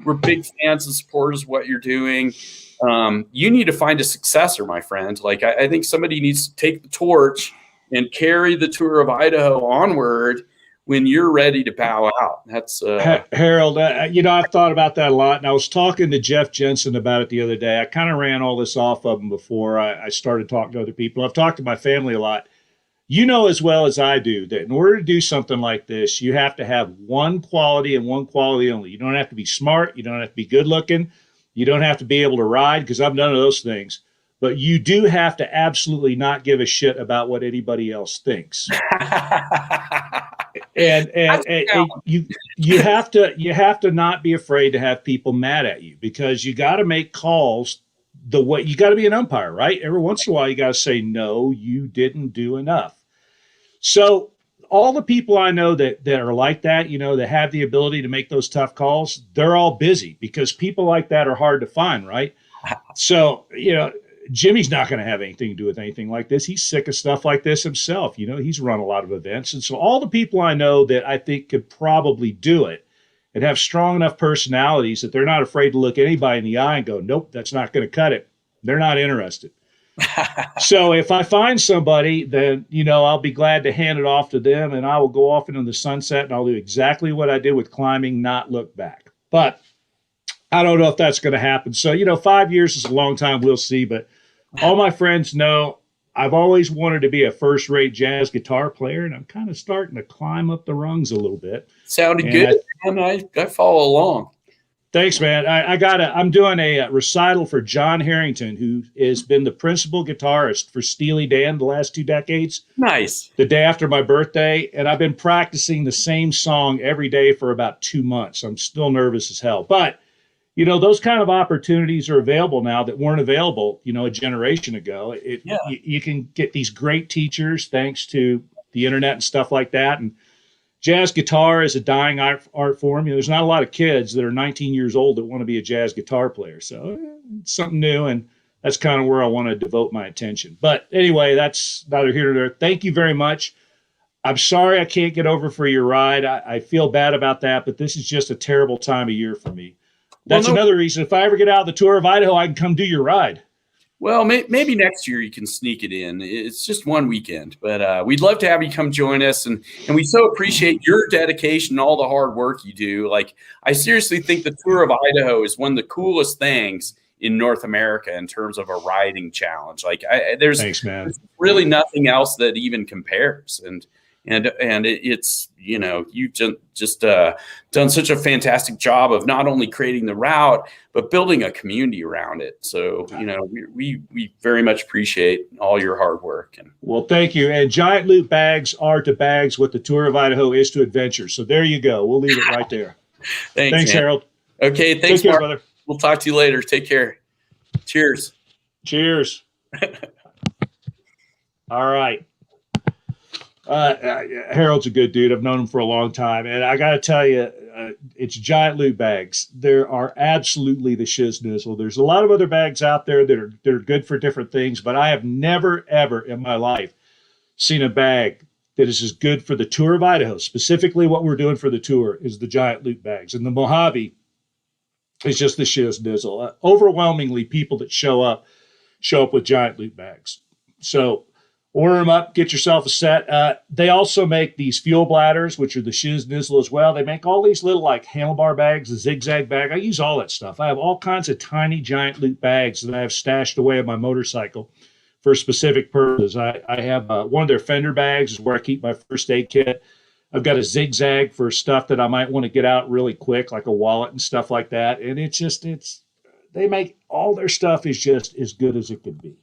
We're big fans and supporters of what you're doing. You need to find a successor, my friend. Like I think somebody needs to take the torch and carry the Tour of Idaho onward when you're ready to bow out. That's Harold. I've thought about that a lot, and I was talking to Jeff Jensen about it the other day. I kind of ran all this off of him before I started talking to other people. I've talked to my family a lot. You know as well as I do that in order to do something like this, you have to have one quality and one quality only. You don't have to be smart. You don't have to be good looking. You don't have to be able to ride, because I've none of those things. But you do have to absolutely not give a shit about what anybody else thinks. and you have to not be afraid to have people mad at you, because you got to make calls you got to be an umpire, right? Every once in a while you got to say, no, you didn't do enough. So all the people I know that are like that, that have the ability to make those tough calls, they're all busy, because people like that are hard to find, right? So, Jimmy's not going to have anything to do with anything like this. He's sick of stuff like this himself. He's run a lot of events. And so all the people I know that I think could probably do it and have strong enough personalities that they're not afraid to look anybody in the eye and go, nope, that's not going to cut it. They're not interested. So if I find somebody, then, I'll be glad to hand it off to them, and I will go off into the sunset, and I'll do exactly what I did with climbing, not look back. But I don't know if that's going to happen. So, 5 years is a long time. We'll see. But all my friends know I've always wanted to be a first-rate jazz guitar player, and I'm kind of starting to climb up the rungs a little bit. Sounded good, man. I follow along. Thanks, man. I'm doing a recital for John Harrington, who has been the principal guitarist for Steely Dan the last 2 decades. Nice. The day after my birthday, and I've been practicing the same song every day for about 2 months. I'm still nervous as hell, but those kind of opportunities are available now that weren't available, a generation ago. You can get these great teachers thanks to the internet and stuff like that. And jazz guitar is a dying art form. There's not a lot of kids that are 19 years old that want to be a jazz guitar player. So it's something new, and that's kind of where I want to devote my attention. But anyway, that's neither here nor there. Thank you very much. I'm sorry I can't get over for your ride. I feel bad about that, but this is just a terrible time of year for me. That's another reason. If I ever get out of the Tour of Idaho, I can come do your ride. Well, maybe next year you can sneak it in. It's just one weekend, but we'd love to have you come join us. And we so appreciate your dedication and all the hard work you do. Like, I seriously think the Tour of Idaho is one of the coolest things in North America in terms of a riding challenge. Like, there's really nothing else that even compares. And it's, you've just done such a fantastic job of not only creating the route, but building a community around it. So, we very much appreciate all your hard work. Well, thank you. And giant loot bags are to bags what the Tour of Idaho is to adventure. So there you go. We'll leave it right there. Thanks, Harold. Okay. Thanks, Take care, Mark. brother. We'll talk to you later. Take care. Cheers. Cheers. All right. Harold's a good dude. I've known him for a long time, and I got to tell you, it's giant loot bags. There are absolutely the shiz-nizzle. There's a lot of other bags out there that are good for different things, but I have never ever in my life seen a bag that is as good for the Tour of Idaho. Specifically, what we're doing for the tour is the giant loot bags, and the Mojave is just the shiz-nizzle. Overwhelmingly, people that show up with giant loot bags. So order them up, get yourself a set. They also make these fuel bladders, which are the shiz-nizzle as well. They make all these little like handlebar bags, a zigzag bag. I use all that stuff. I have all kinds of tiny giant loot bags that I have stashed away on my motorcycle for specific purposes. I have one of their fender bags is where I keep my first aid kit. I've got a zigzag for stuff that I might want to get out really quick, like a wallet and stuff like that. And they make all their stuff is just as good as it could be.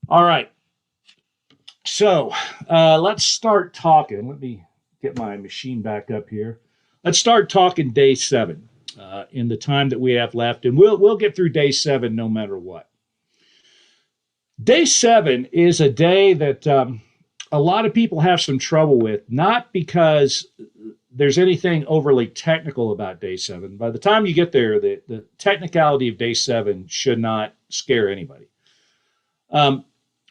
All right. So let's start talking. Let me get my machine back up here. Let's start talking day 7 in the time that we have left. And we'll get through day 7 no matter what. Day 7 is a day that a lot of people have some trouble with, not because there's anything overly technical about day 7. By the time you get there, the technicality of day 7 should not scare anybody.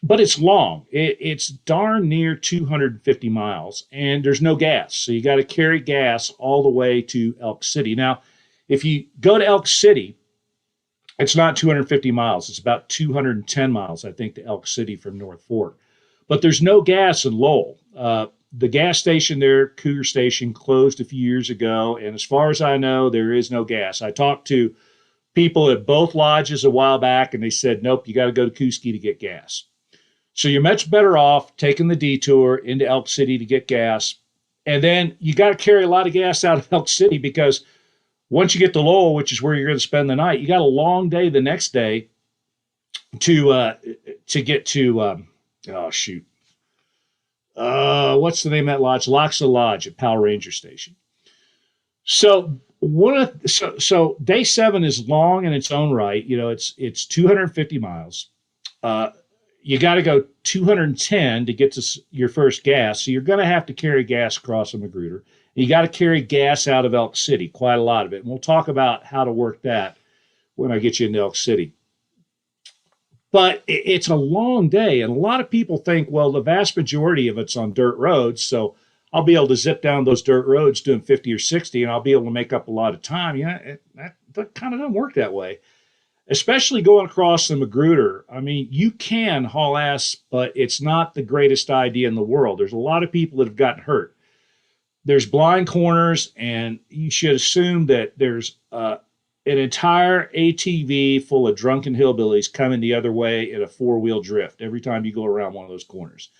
But it's long. It's darn near 250 miles, and there's no gas. So you got to carry gas all the way to Elk City. Now, if you go to Elk City, it's not 250 miles. It's about 210 miles, I think, to Elk City from North Fork. But there's no gas in Lowell. The gas station there, Cougar Station, closed a few years ago. And as far as I know, there is no gas. I talked to people at both lodges a while back, and they said, nope, you got to go to Koosky to get gas. So you're much better off taking the detour into Elk City to get gas. And then you got to carry a lot of gas out of Elk City, because once you get to Lowell, which is where you're going to spend the night, you got a long day the next day to get to what's the name of that lodge? Lakshallage at Powell Ranger Station. So so day 7 is long in its own right. You know, it's 250 miles. You got to go 210 to get to your first gas. So you're going to have to carry gas across a Magruder. You got to carry gas out of Elk City, quite a lot of it. And we'll talk about how to work that when I get you into Elk City. But it's a long day, and a lot of people think, well, the vast majority of it's on dirt roads, so I'll be able to zip down those dirt roads doing 50 or 60, and I'll be able to make up a lot of time. Yeah, that kind of doesn't work that way, especially going across the Magruder. I mean, you can haul ass, but it's not the greatest idea in the world. There's a lot of people that have gotten hurt. There's blind corners, and you should assume that there's an entire ATV full of drunken hillbillies coming the other way in a 4-wheel drift every time you go around one of those corners.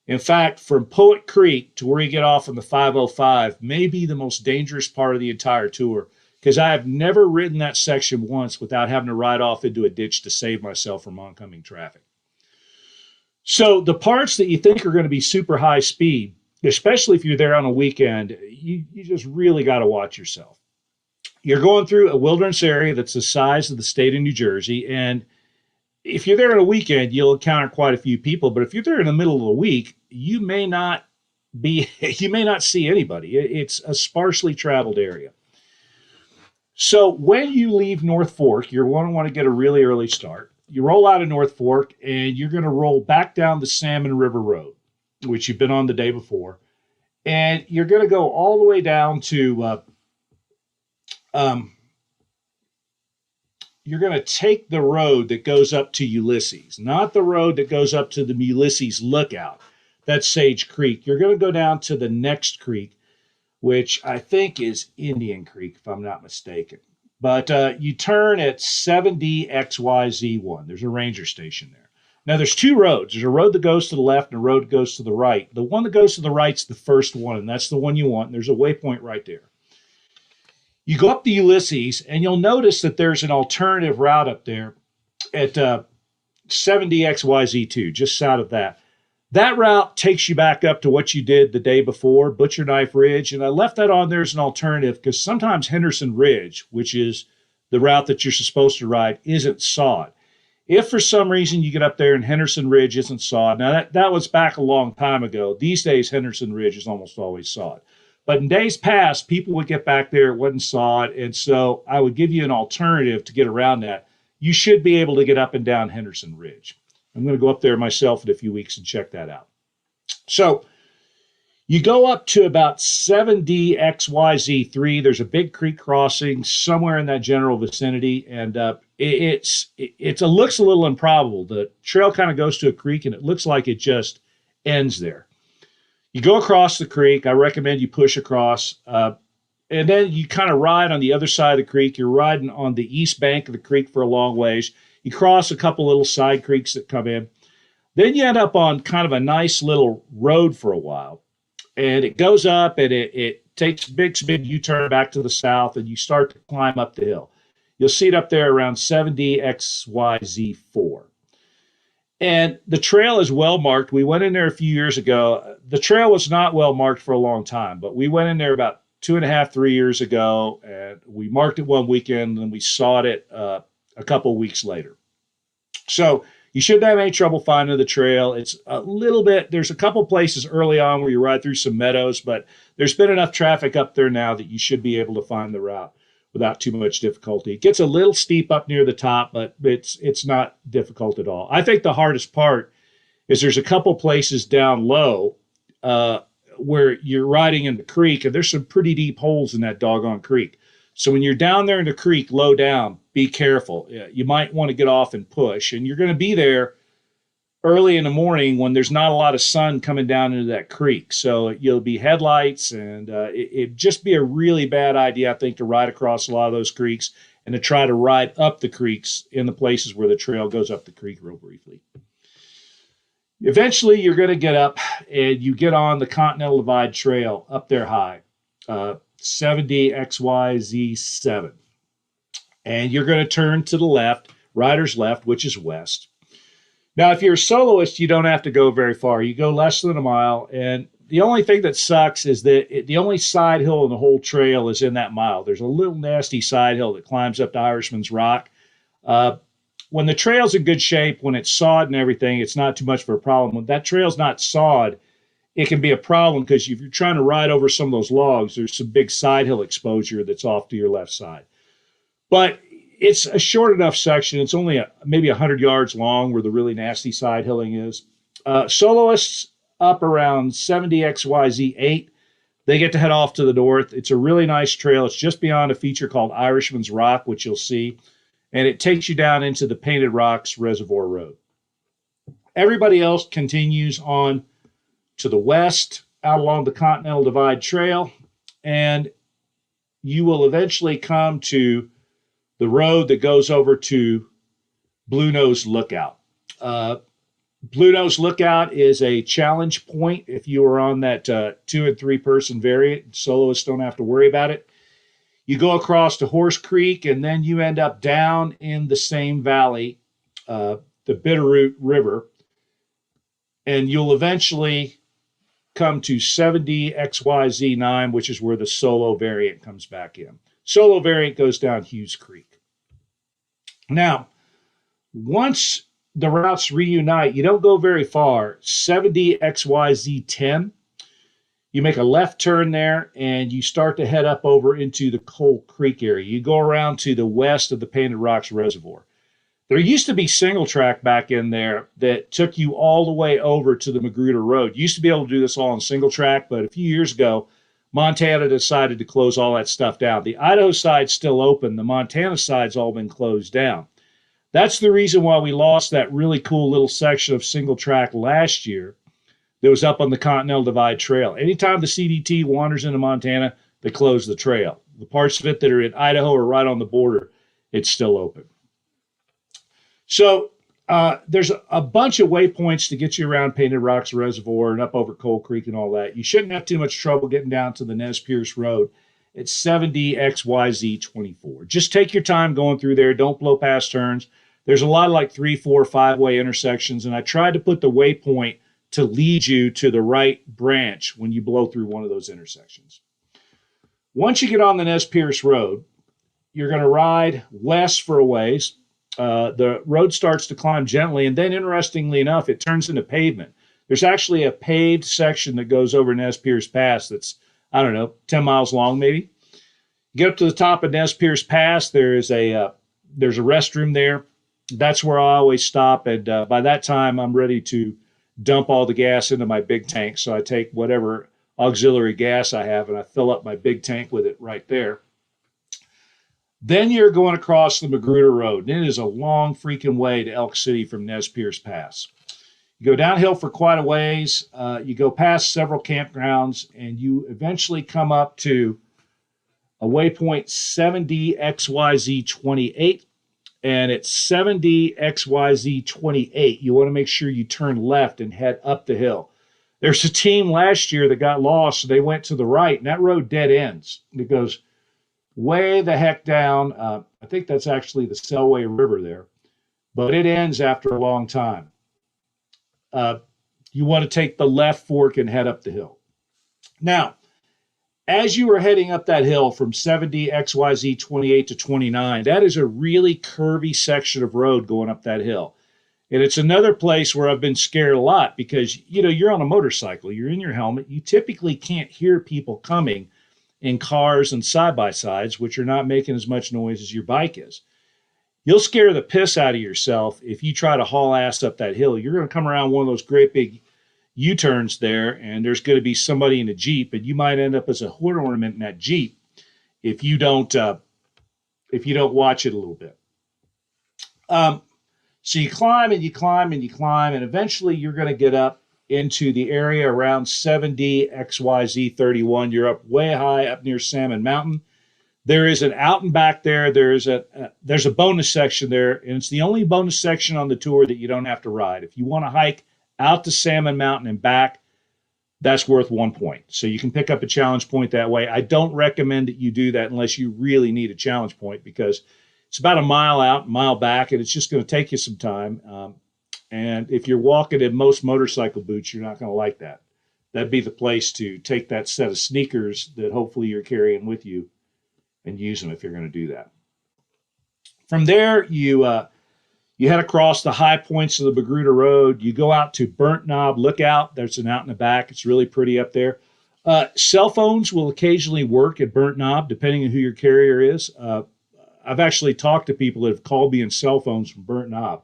In fact, from Poet Creek to where you get off on the 505 may be the most dangerous part of the entire tour, because I have never ridden that section once without having to ride off into a ditch to save myself from oncoming traffic. So the parts that you think are going to be super high speed, especially if you're there on a weekend, you just really got to watch yourself. You're going through a wilderness area that's the size of the state of New Jersey. And if you're there on a weekend, you'll encounter quite a few people. But if you're there in the middle of the week, you may not see anybody. It's a sparsely traveled area. So when you leave North Fork, you're going to want to get a really early start. You roll out of North Fork, and you're going to roll back down the Salmon River Road, which you've been on the day before. And you're going to go all the way down to you're going to take the road that goes up to Ulysses, not the road that goes up to the Ulysses Lookout. That's Sage Creek. You're going to go down to the next creek, which I think is Indian Creek, if I'm not mistaken. But you turn at 7DXYZ1. There's a ranger station there. Now, there's 2 roads. There's a road that goes to the left and a road that goes to the right. The one that goes to the right's the first one, and that's the one you want. And there's a waypoint right there. You go up the Ulysses, and you'll notice that there's an alternative route up there at 7DXYZ2, just south of that. That route takes you back up to what you did the day before, Butcher Knife Ridge, and I left that on there as an alternative because sometimes Henderson Ridge, which is the route that you're supposed to ride, isn't sawed. If for some reason you get up there and Henderson Ridge isn't sawed, now that was back a long time ago. These days, Henderson Ridge is almost always sawed. But in days past, people would get back there, it wasn't sawed, and so I would give you an alternative to get around that. You should be able to get up and down Henderson Ridge. I'm going to go up there myself in a few weeks and check that out. So you go up to about 7DXYZ3. There's a big creek crossing somewhere in that general vicinity, and it looks a little improbable. The trail kind of goes to a creek, and it looks like it just ends there. You go across the creek. I recommend you push across, and then you kind of ride on the other side of the creek. You're riding on the east bank of the creek for a long ways. You cross a couple little side creeks that come in. Then you end up on kind of a nice little road for a while. And it goes up and it takes a big U-turn back to the south, and you start to climb up the hill. You'll see it up there around 7DXYZ4. And the trail is well marked. We went in there a few years ago. The trail was not well marked for a long time, but we went in there about 2.5, 3 years ago, and we marked it one weekend, and we sawed it a couple of weeks later. So you shouldn't have any trouble finding the trail. It's a little bit, there's a couple places early on where you ride through some meadows, but there's been enough traffic up there now that you should be able to find the route without too much difficulty. It gets a little steep up near the top, but it's not difficult at all. I think the hardest part is there's a couple places down low where you're riding in the creek, and there's some pretty deep holes in that doggone creek. So when you're down there in the creek, low down, be careful. You might want to get off and push, and you're going to be there early in the morning when there's not a lot of sun coming down into that creek. So you'll be headlights, and it'd just be a really bad idea, I think, to ride across a lot of those creeks and to try to ride up the creeks in the places where the trail goes up the creek real briefly. Eventually, you're going to get up, and you get on the Continental Divide Trail up there high, 7DXYZ7. And you're going to turn to the left, rider's left, which is west. Now, if you're a soloist, you don't have to go very far. You go less than a mile, and the only thing that sucks is that the only side hill in the whole trail is in that mile. There's a little nasty side hill that climbs up to Irishman's Rock. When the trail's in good shape, when it's sawed and everything, it's not too much of a problem. When that trail's not sawed, it can be a problem because if you're trying to ride over some of those logs, there's some big side hill exposure that's off to your left side. But it's a short enough section. It's only maybe 100 yards long where the really nasty side hilling is. Soloists up around 7DXYZ8, they get to head off to the north. It's a really nice trail. It's just beyond a feature called Irishman's Rock, which you'll see. And it takes you down into the Painted Rocks Reservoir Road. Everybody else continues on to the west, out along the Continental Divide Trail, and you will eventually come to the road that goes over to Blue Nose Lookout. Blue Nose Lookout is a challenge point if you are on that 2- and 3-person variant. Soloists don't have to worry about it. You go across to Horse Creek, and then you end up down in the same valley, the Bitterroot River, and you'll eventually come to 7DXYZ9, which is where the solo variant comes back in. Solo variant goes down Hughes Creek. Now, once the routes reunite, you don't go very far. 7DXYZ10, you make a left turn there, and you start to head up over into the Coal Creek area. You go around to the west of the Painted Rocks Reservoir. There used to be single track back in there that took you all the way over to the Magruder Road. You used to be able to do this all on single track, but a few years ago, Montana decided to close all that stuff down. The Idaho side's still open. The Montana side's all been closed down. That's the reason why we lost that really cool little section of single track last year that was up on the Continental Divide Trail. Anytime the CDT wanders into Montana, they close the trail. The parts of it that are in Idaho or right on the border, it's still open. So there's a bunch of waypoints to get you around Painted Rocks Reservoir and up over Coal Creek and all that. You shouldn't have too much trouble getting down to the Nez Perce Road. It's 7DXYZ24. Just take your time going through there. Don't blow past turns. There's a lot of like 3, 4, 5-way intersections, and I tried to put the waypoint to lead you to the right branch when you blow through one of those intersections. Once you get on the Nez Perce Road, you're going to ride west for a ways. The road starts to climb gently, and then interestingly enough, it turns into pavement. There's actually a paved section that goes over Nez Perce Pass that's, 10 miles long maybe. You get up to the top of Nez Perce Pass, there's a restroom there. That's where I always stop, and by that time, I'm ready to dump all the gas into my big tank. So I take whatever auxiliary gas I have, and I fill up my big tank with it right there. Then you're going across the Magruder Road, and it is a long freaking way to Elk City from Nez Perce Pass. You go downhill for quite a ways. You go past several campgrounds, and you eventually come up to a waypoint 7DXYZ28, and at 7DXYZ28, you want to make sure you turn left and head up the hill. There's a team last year that got lost. So they went to the right, and that road dead ends. It goes way the heck down. I think that's actually the Selway River there, but it ends after a long time. You want to take the left fork and head up the hill. Now, as you are heading up that hill from 70 XYZ 28 to 29, that is a really curvy section of road going up that hill. And it's another place where I've been scared a lot because, you're on a motorcycle, you're in your helmet, you typically can't hear people coming in cars and side-by-sides, which are not making as much noise as your bike is. You'll scare the piss out of yourself if you try to haul ass up that hill. You're going to come around one of those great big U-turns there, and there's going to be somebody in a Jeep, and you might end up as a hood ornament in that Jeep if you don't watch it a little bit. So you climb and you climb and you climb, and eventually you're going to get up into the area around 70 XYZ 31. You're up way high up near Salmon Mountain. There is an out and back there. There's a bonus section there, and it's the only bonus section on the tour that you don't have to ride. If you want to hike out to Salmon Mountain and back, that's worth 1 point. So you can pick up a challenge point that way. I don't recommend that you do that unless you really need a challenge point because it's about a mile out, mile back, and it's just going to take you some time. And if you're walking in most motorcycle boots, you're not going to like that. That'd be the place to take that set of sneakers that hopefully you're carrying with you and use them if you're going to do that. From there, you head across the high points of the Magruder Road. You go out to Burnt Knob Lookout. There's an out in the back. It's really pretty up there. Cell phones will occasionally work at Burnt Knob, depending on who your carrier is. I've actually talked to people that have called me in cell phones from Burnt Knob.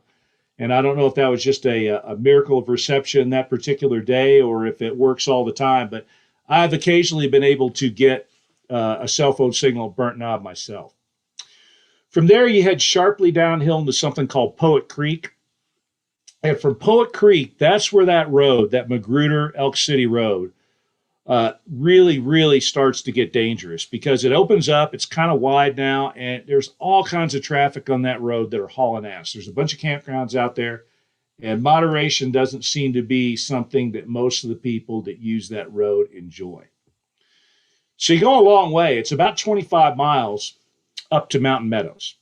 And I don't know if that was just a miracle of reception that particular day or if it works all the time. But I've occasionally been able to get a cell phone signal at Burnt Knob myself. From there, you head sharply downhill into something called Poet Creek. And from Poet Creek, that's where that road, that Magruder Elk City Road, really, really starts to get dangerous because it opens up. It's kind of wide now, and there's all kinds of traffic on that road that are hauling ass. There's a bunch of campgrounds out there, and moderation doesn't seem to be something that most of the people that use that road enjoy. So you go a long way. It's about 25 miles up to Mountain Meadows.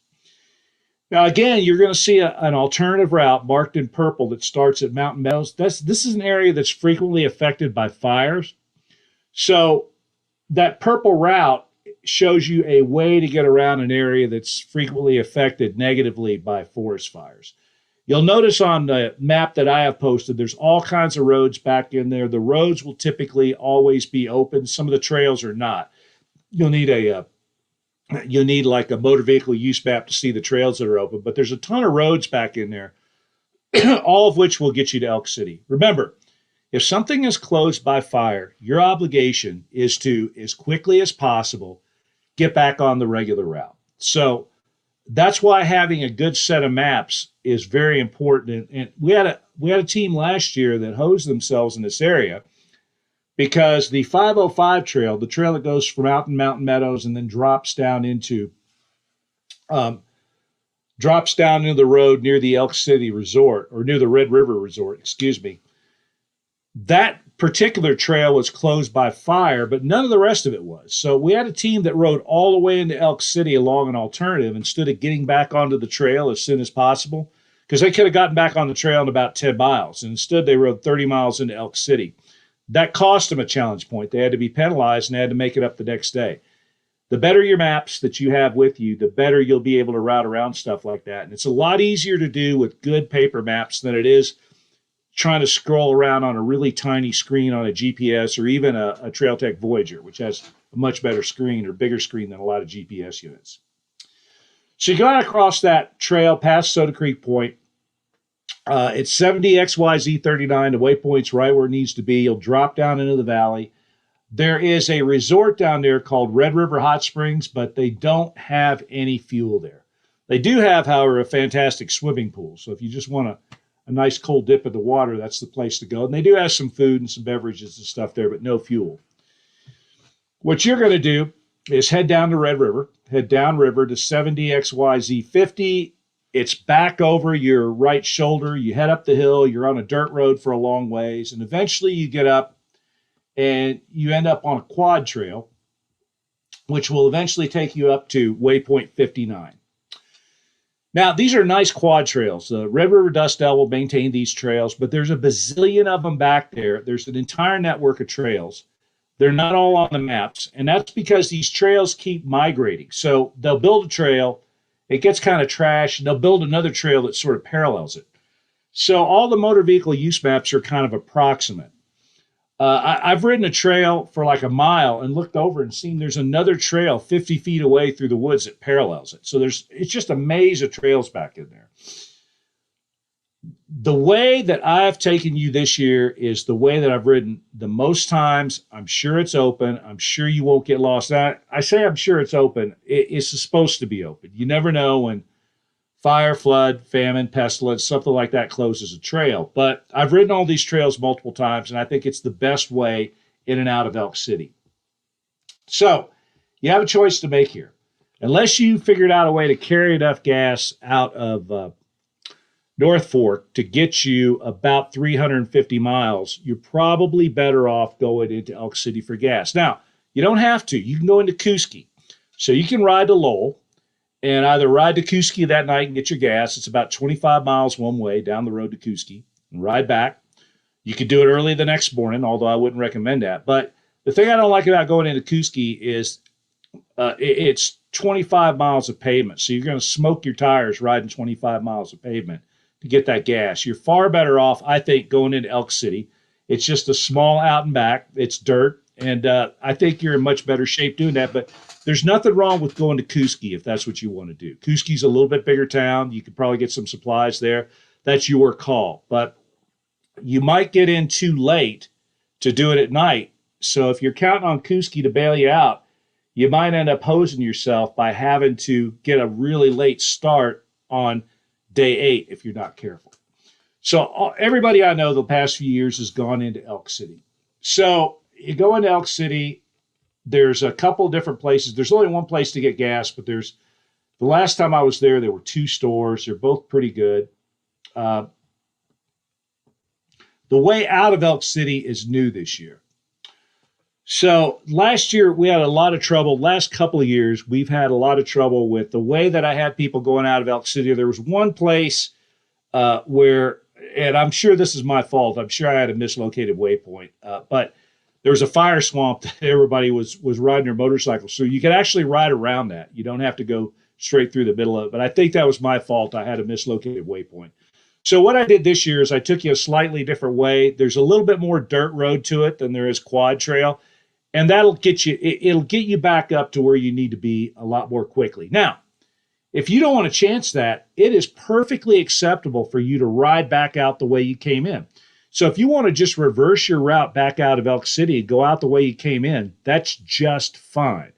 Now, again, you're going to see an alternative route marked in purple that starts at Mountain Meadows. This is an area that's frequently affected by fires. So that purple route shows you a way to get around an area that's frequently affected negatively by forest fires. You'll notice on the map that I have posted, there's all kinds of roads back in there. The roads will typically always be open. Some of the trails are not. You'll need like a motor vehicle use map to see the trails that are open, but there's a ton of roads back in there, all of which will get you to Elk City. Remember, if something is closed by fire, your obligation is to, as quickly as possible, get back on the regular route. So that's why having a good set of maps is very important. And we had a team last year that hosed themselves in this area because the 505 trail, the trail that goes from out in Mountain Meadows and then drops down into the road near the Elk City Resort, or near the Red River Resort, excuse me. That particular trail was closed by fire, but none of the rest of it was. So we had a team that rode all the way into Elk City along an alternative instead of getting back onto the trail as soon as possible, because they could have gotten back on the trail in about 10 miles. And instead, they rode 30 miles into Elk City. That cost them a challenge point. They had to be penalized and they had to make it up the next day. The better your maps that you have with you, the better you'll be able to route around stuff like that. And it's a lot easier to do with good paper maps than it is trying to scroll around on a really tiny screen on a GPS or even a Trailtech Voyager, which has a much better screen or bigger screen than a lot of GPS units. So you go across that trail past Soda Creek Point. It's 70 XYZ 39. The waypoint's right where it needs to be. You'll drop down into the valley. There is a resort down there called Red River Hot Springs, but they don't have any fuel there. They do have, however, a fantastic swimming pool. So if you just want a nice cold dip in the water, that's the place to go. And they do have some food and some beverages and stuff there, but no fuel. What you're going to do is head down to Red River, head downriver to 70 XYZ 50. It's back over your right shoulder. You head up the hill. You're on a dirt road for a long ways. And eventually you get up and you end up on a quad trail, which will eventually take you up to waypoint 59. Now, these are nice quad trails. Red River Dust Devil maintained these trails, but there's a bazillion of them back there. There's an entire network of trails. They're not all on the maps, and that's because these trails keep migrating. So they'll build a trail, it gets kind of trashed, and they'll build another trail that sort of parallels it. So all the motor vehicle use maps are kind of approximate. I've ridden a trail for like a mile and looked over and seen there's another trail 50 feet away through the woods that parallels it. So it's just a maze of trails back in there. The way that I've taken you this year is the way that I've ridden the most times. I'm sure it's open. I'm sure you won't get lost. Now, I say I'm sure it's open. It's supposed to be open. You never know when fire, flood, famine, pestilence, something like that closes a trail. But I've ridden all these trails multiple times, and I think it's the best way in and out of Elk City. So you have a choice to make here. Unless you figured out a way to carry enough gas out of North Fork to get you about 350 miles, you're probably better off going into Elk City for gas. Now, you don't have to. You can go into Koosky. So you can ride to Lowell and either ride to Koosky that night and get your gas. It's about 25 miles one way down the road to Koosky, and ride back. You could do it early the next morning, although I wouldn't recommend that. But the thing I don't like about going into Koosky is it's 25 miles of pavement. So you're going to smoke your tires riding 25 miles of pavement to get that gas. You're far better off, I think, going into Elk City. It's just a small out and back. It's dirt. And I think you're in much better shape doing that. But there's nothing wrong with going to Koosky if that's what you want to do. Koosky's a little bit bigger town. You could probably get some supplies there. That's your call. But you might get in too late to do it at night. So if you're counting on Koosky to bail you out, you might end up hosing yourself by having to get a really late start on day 8 if you're not careful. So everybody I know the past few years has gone into Elk City. So you go into Elk City, there's a couple different places. There's only one place to get gas, but the last time I was there were 2 stores. They're both pretty good. The way out of Elk City is new this year. So last year we had a lot of trouble. Last couple of years, we've had a lot of trouble with the way that I had people going out of Elk City. There was one place where, and I'm sure this is my fault. I'm sure I had a mislocated waypoint, but there was a fire swamp that everybody was riding their motorcycles. So you could actually ride around that. You don't have to go straight through the middle of it. But I think that was my fault. I had a mislocated waypoint. So what I did this year is I took you a slightly different way. There's a little bit more dirt road to it than there is quad trail. And that'll get you, it'll get you back up to where you need to be a lot more quickly. Now, if you don't want to chance that, it is perfectly acceptable for you to ride back out the way you came in. So if you want to just reverse your route back out of Elk City and go out the way you came in, that's just fine.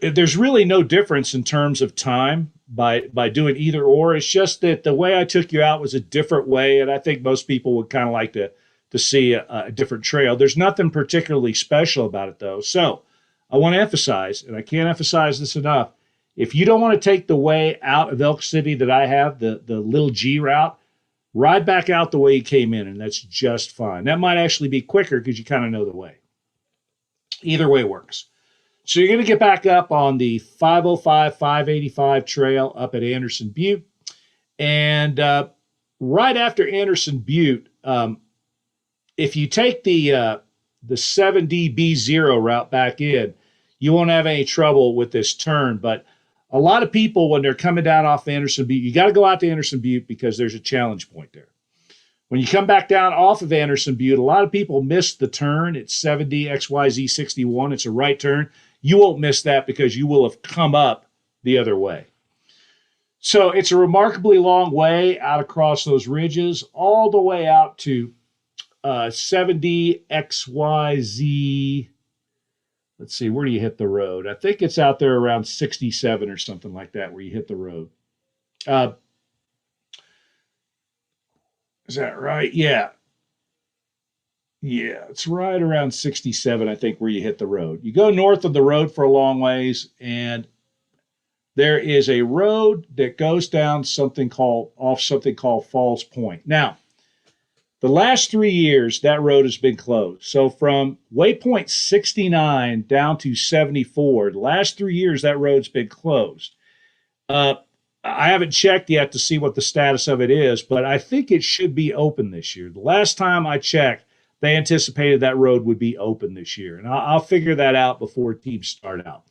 There's really no difference in terms of time by doing either or. It's just that the way I took you out was a different way, and I think most people would kind of like to see a different trail. There's nothing particularly special about it, though. So I want to emphasize, and I can't emphasize this enough, if you don't want to take the way out of Elk City that I have, the little G route, ride back out the way you came in, and that's just fine. That might actually be quicker because you kind of know the way. Either way works. So you're going to get back up on the 505, 585 trail up at Anderson Butte. And right after Anderson Butte, if you take the 7DB0 route back in, you won't have any trouble with this turn. But a lot of people, when they're coming down off Anderson Butte, you got to go out to Anderson Butte because there's a challenge point there. When you come back down off of Anderson Butte, a lot of people miss the turn. It's 7DXYZ61. It's a right turn. You won't miss that because you will have come up the other way. So it's a remarkably long way out across those ridges, all the way out to 7DXYZ. Let's see, where do you hit the road? I think it's out there around 67 or something like that where you hit the road. Is that right? Yeah. Yeah, it's right around 67, I think, where you hit the road. You go north of the road for a long ways, and there is a road that goes down something called Falls Point. Now, the last 3 years, that road has been closed. So from waypoint 69 down to 74, the last 3 years, that road's been closed. I haven't checked yet to see what the status of it is, but I think it should be open this year. The last time I checked, they anticipated that road would be open this year. And I'll figure that out before teams start out.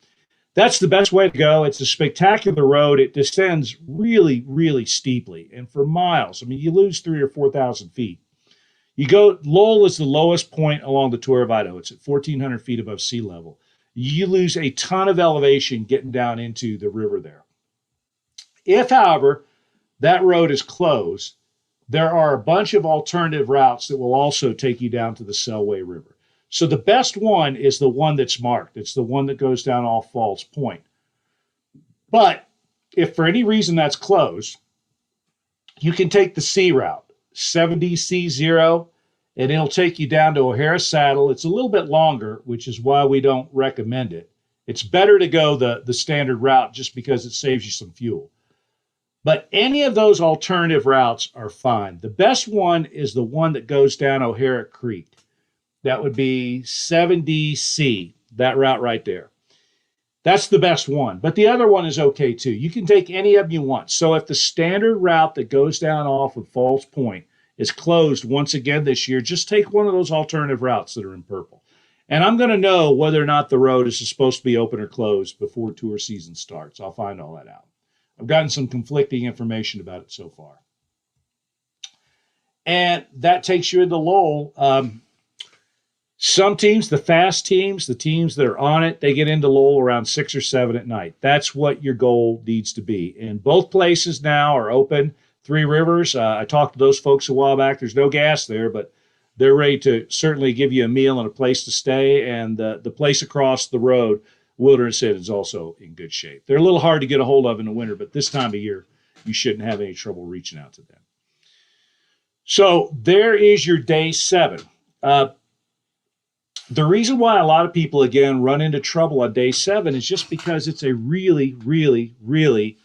That's the best way to go. It's a spectacular road. It descends really, really steeply and for miles. I mean, you lose 3,000 or 4,000 feet. Lowell is the lowest point along the Tour of Idaho. It's at 1,400 feet above sea level. You lose a ton of elevation getting down into the river there. If, however, that road is closed, there are a bunch of alternative routes that will also take you down to the Selway River. So the best one is the one that's marked. It's the one that goes down off Falls Point. But if for any reason that's closed, you can take the C route, 70C0, and it'll take you down to O'Hara Saddle. It's a little bit longer, which is why we don't recommend it. It's better to go the standard route just because it saves you some fuel. But any of those alternative routes are fine. The best one is the one that goes down O'Hara Creek. That would be 70C, that route right there. That's the best one. But the other one is okay too. You can take any of them you want. So if the standard route that goes down off of Falls Point is closed once again this year, just take one of those alternative routes that are in purple. And I'm going to know whether or not the road is supposed to be open or closed before tour season starts. I'll find all that out. I've gotten some conflicting information about it so far. And that takes you into Lowell. Some teams, the fast teams, the teams that are on it, they get into Lowell around 6 or 7 at night. That's what your goal needs to be. And both places now are open. Three Rivers, I talked to those folks a while back. There's no gas there, but they're ready to certainly give you a meal and a place to stay. And the place across the road, Wilderness Inn, is also in good shape. They're a little hard to get a hold of in the winter, but this time of year, you shouldn't have any trouble reaching out to them. So there is your day 7. The reason why a lot of people, again, run into trouble on day 7 is just because it's a really, really, really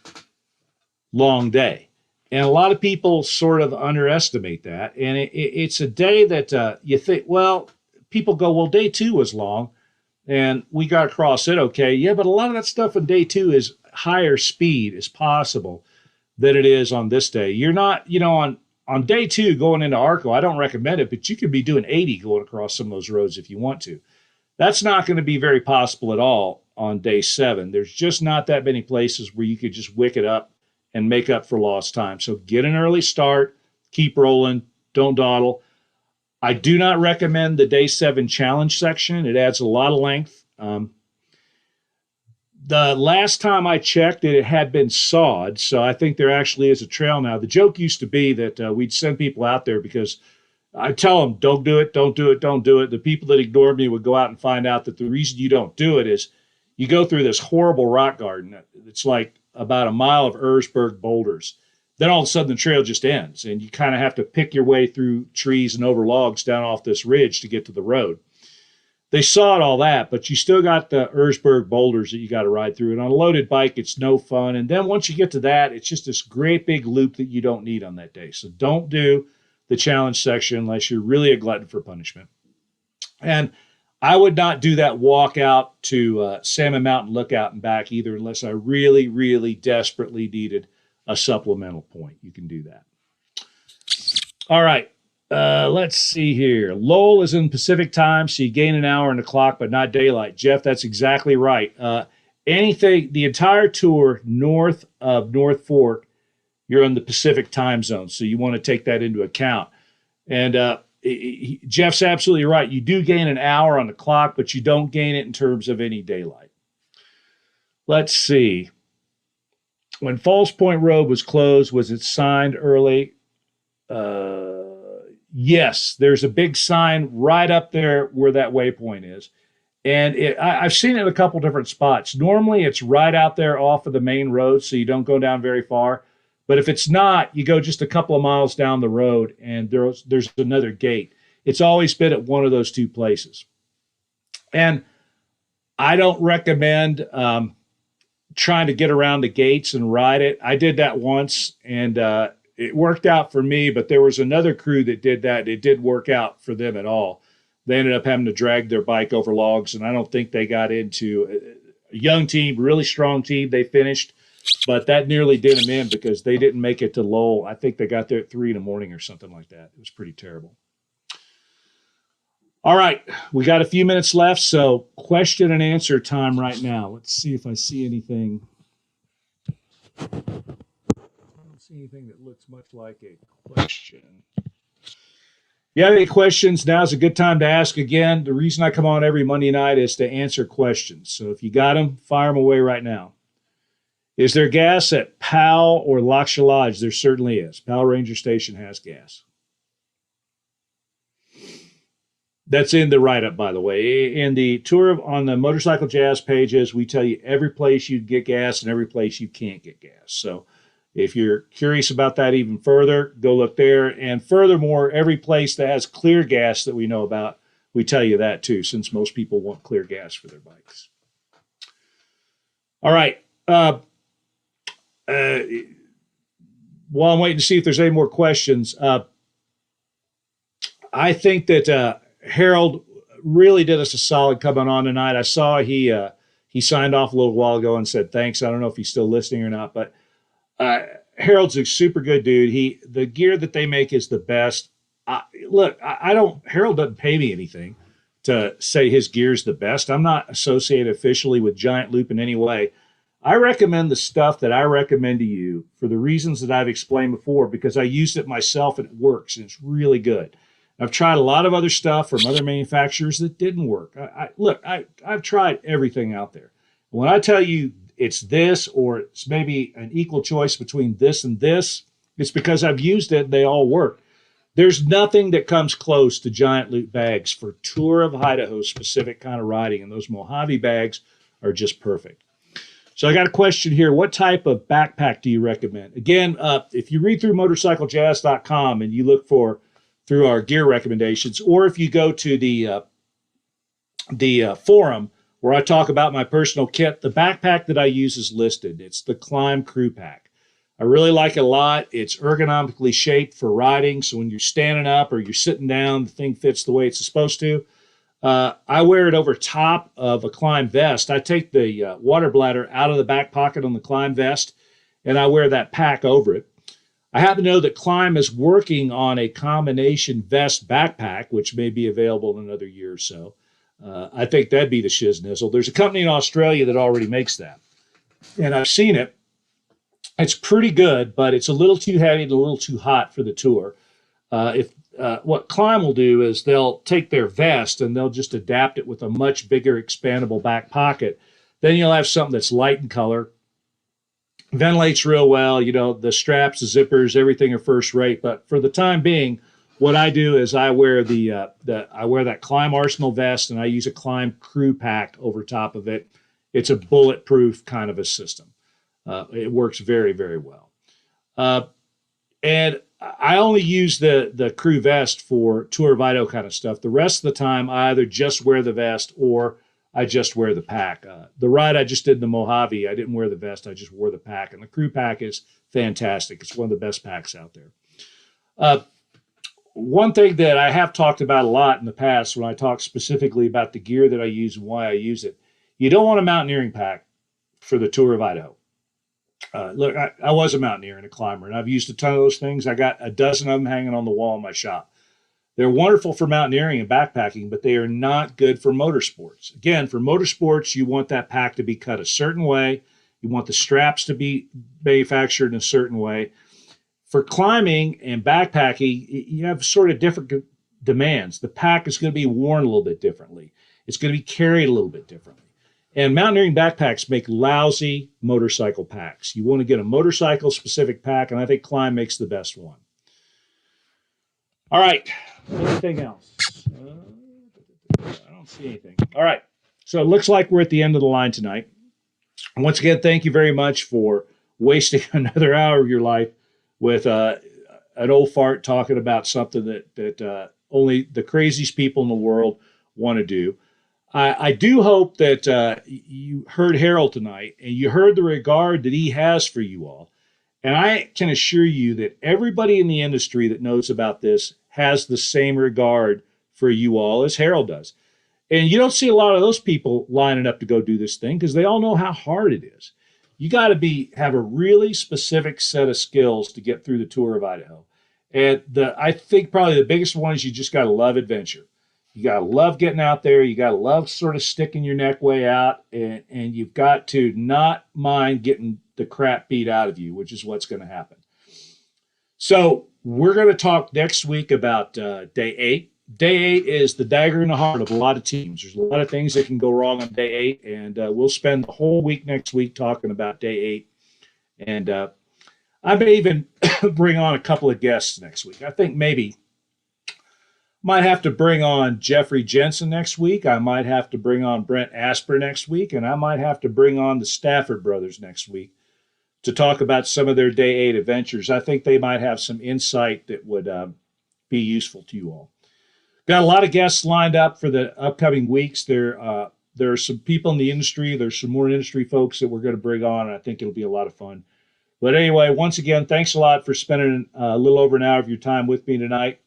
long day. And a lot of people sort of underestimate that. And it's a day that you think, well, people go, well, day 2 was long and we got across it okay. Yeah, but a lot of that stuff on day 2 is higher speed as possible than it is on this day. You're not, on day 2 going into Arco, I don't recommend it, but you could be doing 80 going across some of those roads if you want to. That's not going to be very possible at all on day 7. There's just not that many places where you could just wick it up and make up for lost time. So get an early start, keep rolling, don't dawdle. I do not recommend the day 7 challenge section. It adds a lot of length. The last time I checked, it had been sawed, so I think there actually is a trail now. The joke used to be that we'd send people out there because I tell them, don't do it, don't do it, don't do it. The people that ignored me would go out and find out that the reason you don't do it is you go through this horrible rock garden. It's like about a mile of Erzberg boulders. Then all of a sudden the trail just ends, and you kind of have to pick your way through trees and over logs down off this ridge to get to the road. They sawed all that, but you still got the Erzberg boulders that you got to ride through. And on a loaded bike, it's no fun. And then once you get to that, it's just this great big loop that you don't need on that day. So don't do the challenge section unless you're really a glutton for punishment. And I would not do that walk out to Salmon Mountain Lookout and back either unless I really, really desperately needed a supplemental point. You can do that. All right. Let's see here. Lowell is in Pacific time, so you gain an hour on the clock, but not daylight. Jeff, that's exactly right. The entire tour north of North Fork, you're in the Pacific time zone, so you want to take that into account. And Jeff's absolutely right. You do gain an hour on the clock, but you don't gain it in terms of any daylight. Let's see. When Falls Point Road was closed, was it signed early? Yes, there's a big sign right up there where that waypoint is. And I've seen it in a couple different spots. Normally, it's right out there off of the main road, so you don't go down very far. But if it's not, you go just a couple of miles down the road, and there's another gate. It's always been at one of those two places. And I don't recommend trying to get around the gates and ride it. I did that once, and it worked out for me, but there was another crew that did that. It didn't work out for them at all. They ended up having to drag their bike over logs, and I don't think they got into a young team, really strong team. They finished, but that nearly did them in because they didn't make it to Lowell. I think they got there at 3 a.m. or something like that. It was pretty terrible. All right, we got a few minutes left, so question and answer time right now. Let's see if I see anything. I don't see anything that looks much like a question. If you have any questions, now's a good time to ask again. The reason I come on every Monday night is to answer questions. So if you got them, fire them away right now. Is there gas at Powell or Lakshallage? There certainly is. Powell Ranger Station has gas. That's in the write-up, by the way. In the tour on the Motorcycle Jazz pages, we tell you every place you get gas and every place you can't get gas. So if you're curious about that even further, go look there. And furthermore, every place that has clear gas that we know about, we tell you that too, since most people want clear gas for their bikes. All right. While I'm waiting to see if there's any more questions, I think that Harold really did us a solid coming on tonight. I saw he signed off a little while ago and said thanks. I don't know if he's still listening or not, but Harold's a super good dude. The gear that they make is the best. Harold doesn't pay me anything to say his gear's the best. I'm not associated officially with Giant Loop in any way. I recommend the stuff that I recommend to you for the reasons that I've explained before, because I used it myself and it works and it's really good. I've tried a lot of other stuff from other manufacturers that didn't work. I've tried everything out there. When I tell you it's this or it's maybe an equal choice between this and this, it's because I've used it and they all work. There's nothing that comes close to Giant Loop bags for Tour of Idaho specific kind of riding, and those Mojave bags are just perfect. So I got a question here. What type of backpack do you recommend? Again, if you read through motorcyclejazz.com and you look through our gear recommendations, or if you go to the forum where I talk about my personal kit, the backpack that I use is listed. It's the Climb Crew Pack. I really like it a lot. It's ergonomically shaped for riding, so when you're standing up or you're sitting down, the thing fits the way it's supposed to. I wear it over top of a Climb vest. I take the water bladder out of the back pocket on the Climb vest, and I wear that pack over it. I happen to know that Climb is working on a combination vest backpack, which may be available in another year or so. I think that'd be the shiznizzle. There's a company in Australia that already makes that, and I've seen it. It's pretty good, but it's a little too heavy and a little too hot for the tour. What Climb will do is they'll take their vest and they'll just adapt it with a much bigger expandable back pocket. Then you'll have something that's light in color, ventilates real well. You know, the straps, the zippers, everything are first rate. But for the time being, what I do is I wear I wear that Climb Arsenal vest, and I use a Climb Crew Pack over top of it. It's a bulletproof kind of a system. It works very, very well. And I only use the crew vest for Tour of Idaho kind of stuff. The rest of the time, I either just wear the vest or I just wear the pack. The ride I just did in the Mojave, I didn't wear the vest. I just wore the pack. And the crew pack is fantastic. It's one of the best packs out there. One thing that I have talked about a lot in the past when I talk specifically about the gear that I use and why I use it, you don't want a mountaineering pack for the Tour of Idaho. Look, I was a mountaineer and a climber, and I've used a ton of those things. I got a dozen of them hanging on the wall in my shop. They're wonderful for mountaineering and backpacking, but they are not good for motorsports. Again, for motorsports, you want that pack to be cut a certain way. You want the straps to be manufactured in a certain way. For climbing and backpacking, you have sort of different demands. The pack is going to be worn a little bit differently. It's going to be carried a little bit differently. And mountaineering backpacks make lousy motorcycle packs. You want to get a motorcycle-specific pack, and I think Climb makes the best one. All right. Anything else? I don't see anything. All right. So it looks like we're at the end of the line tonight. Once again, thank you very much for wasting another hour of your life with an old fart talking about something that only the craziest people in the world want to do. I do hope that you heard Harold tonight and you heard the regard that he has for you all. And I can assure you that everybody in the industry that knows about this has the same regard for you all as Harold does. And you don't see a lot of those people lining up to go do this thing because they all know how hard it is. You got to have a really specific set of skills to get through the tour of Idaho. And I think probably the biggest one is you just got to love adventure. You got to love getting out there. You got to love sort of sticking your neck way out. And you've got to not mind getting the crap beat out of you, which is what's going to happen. So we're going to talk next week about day 8. Day 8 is the dagger in the heart of a lot of teams. There's a lot of things that can go wrong on day 8, and we'll spend the whole week next week talking about day 8. And I may even bring on a couple of guests next week. I think maybe might have to bring on Jeffrey Jensen next week. I might have to bring on Brent Asper next week, and I might have to bring on the Stafford brothers next week to talk about some of their day 8 adventures. I think they might have some insight that would be useful to you all. Got a lot of guests lined up for the upcoming weeks. There are some people in the industry. There's some more industry folks that we're going to bring on, and I think it'll be a lot of fun. But anyway, once again, thanks a lot for spending a little over an hour of your time with me tonight.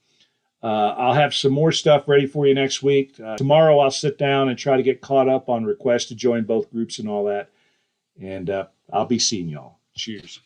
I'll have some more stuff ready for you next week. Tomorrow I'll sit down and try to get caught up on requests to join both groups and all that. And I'll be seeing y'all. Cheers.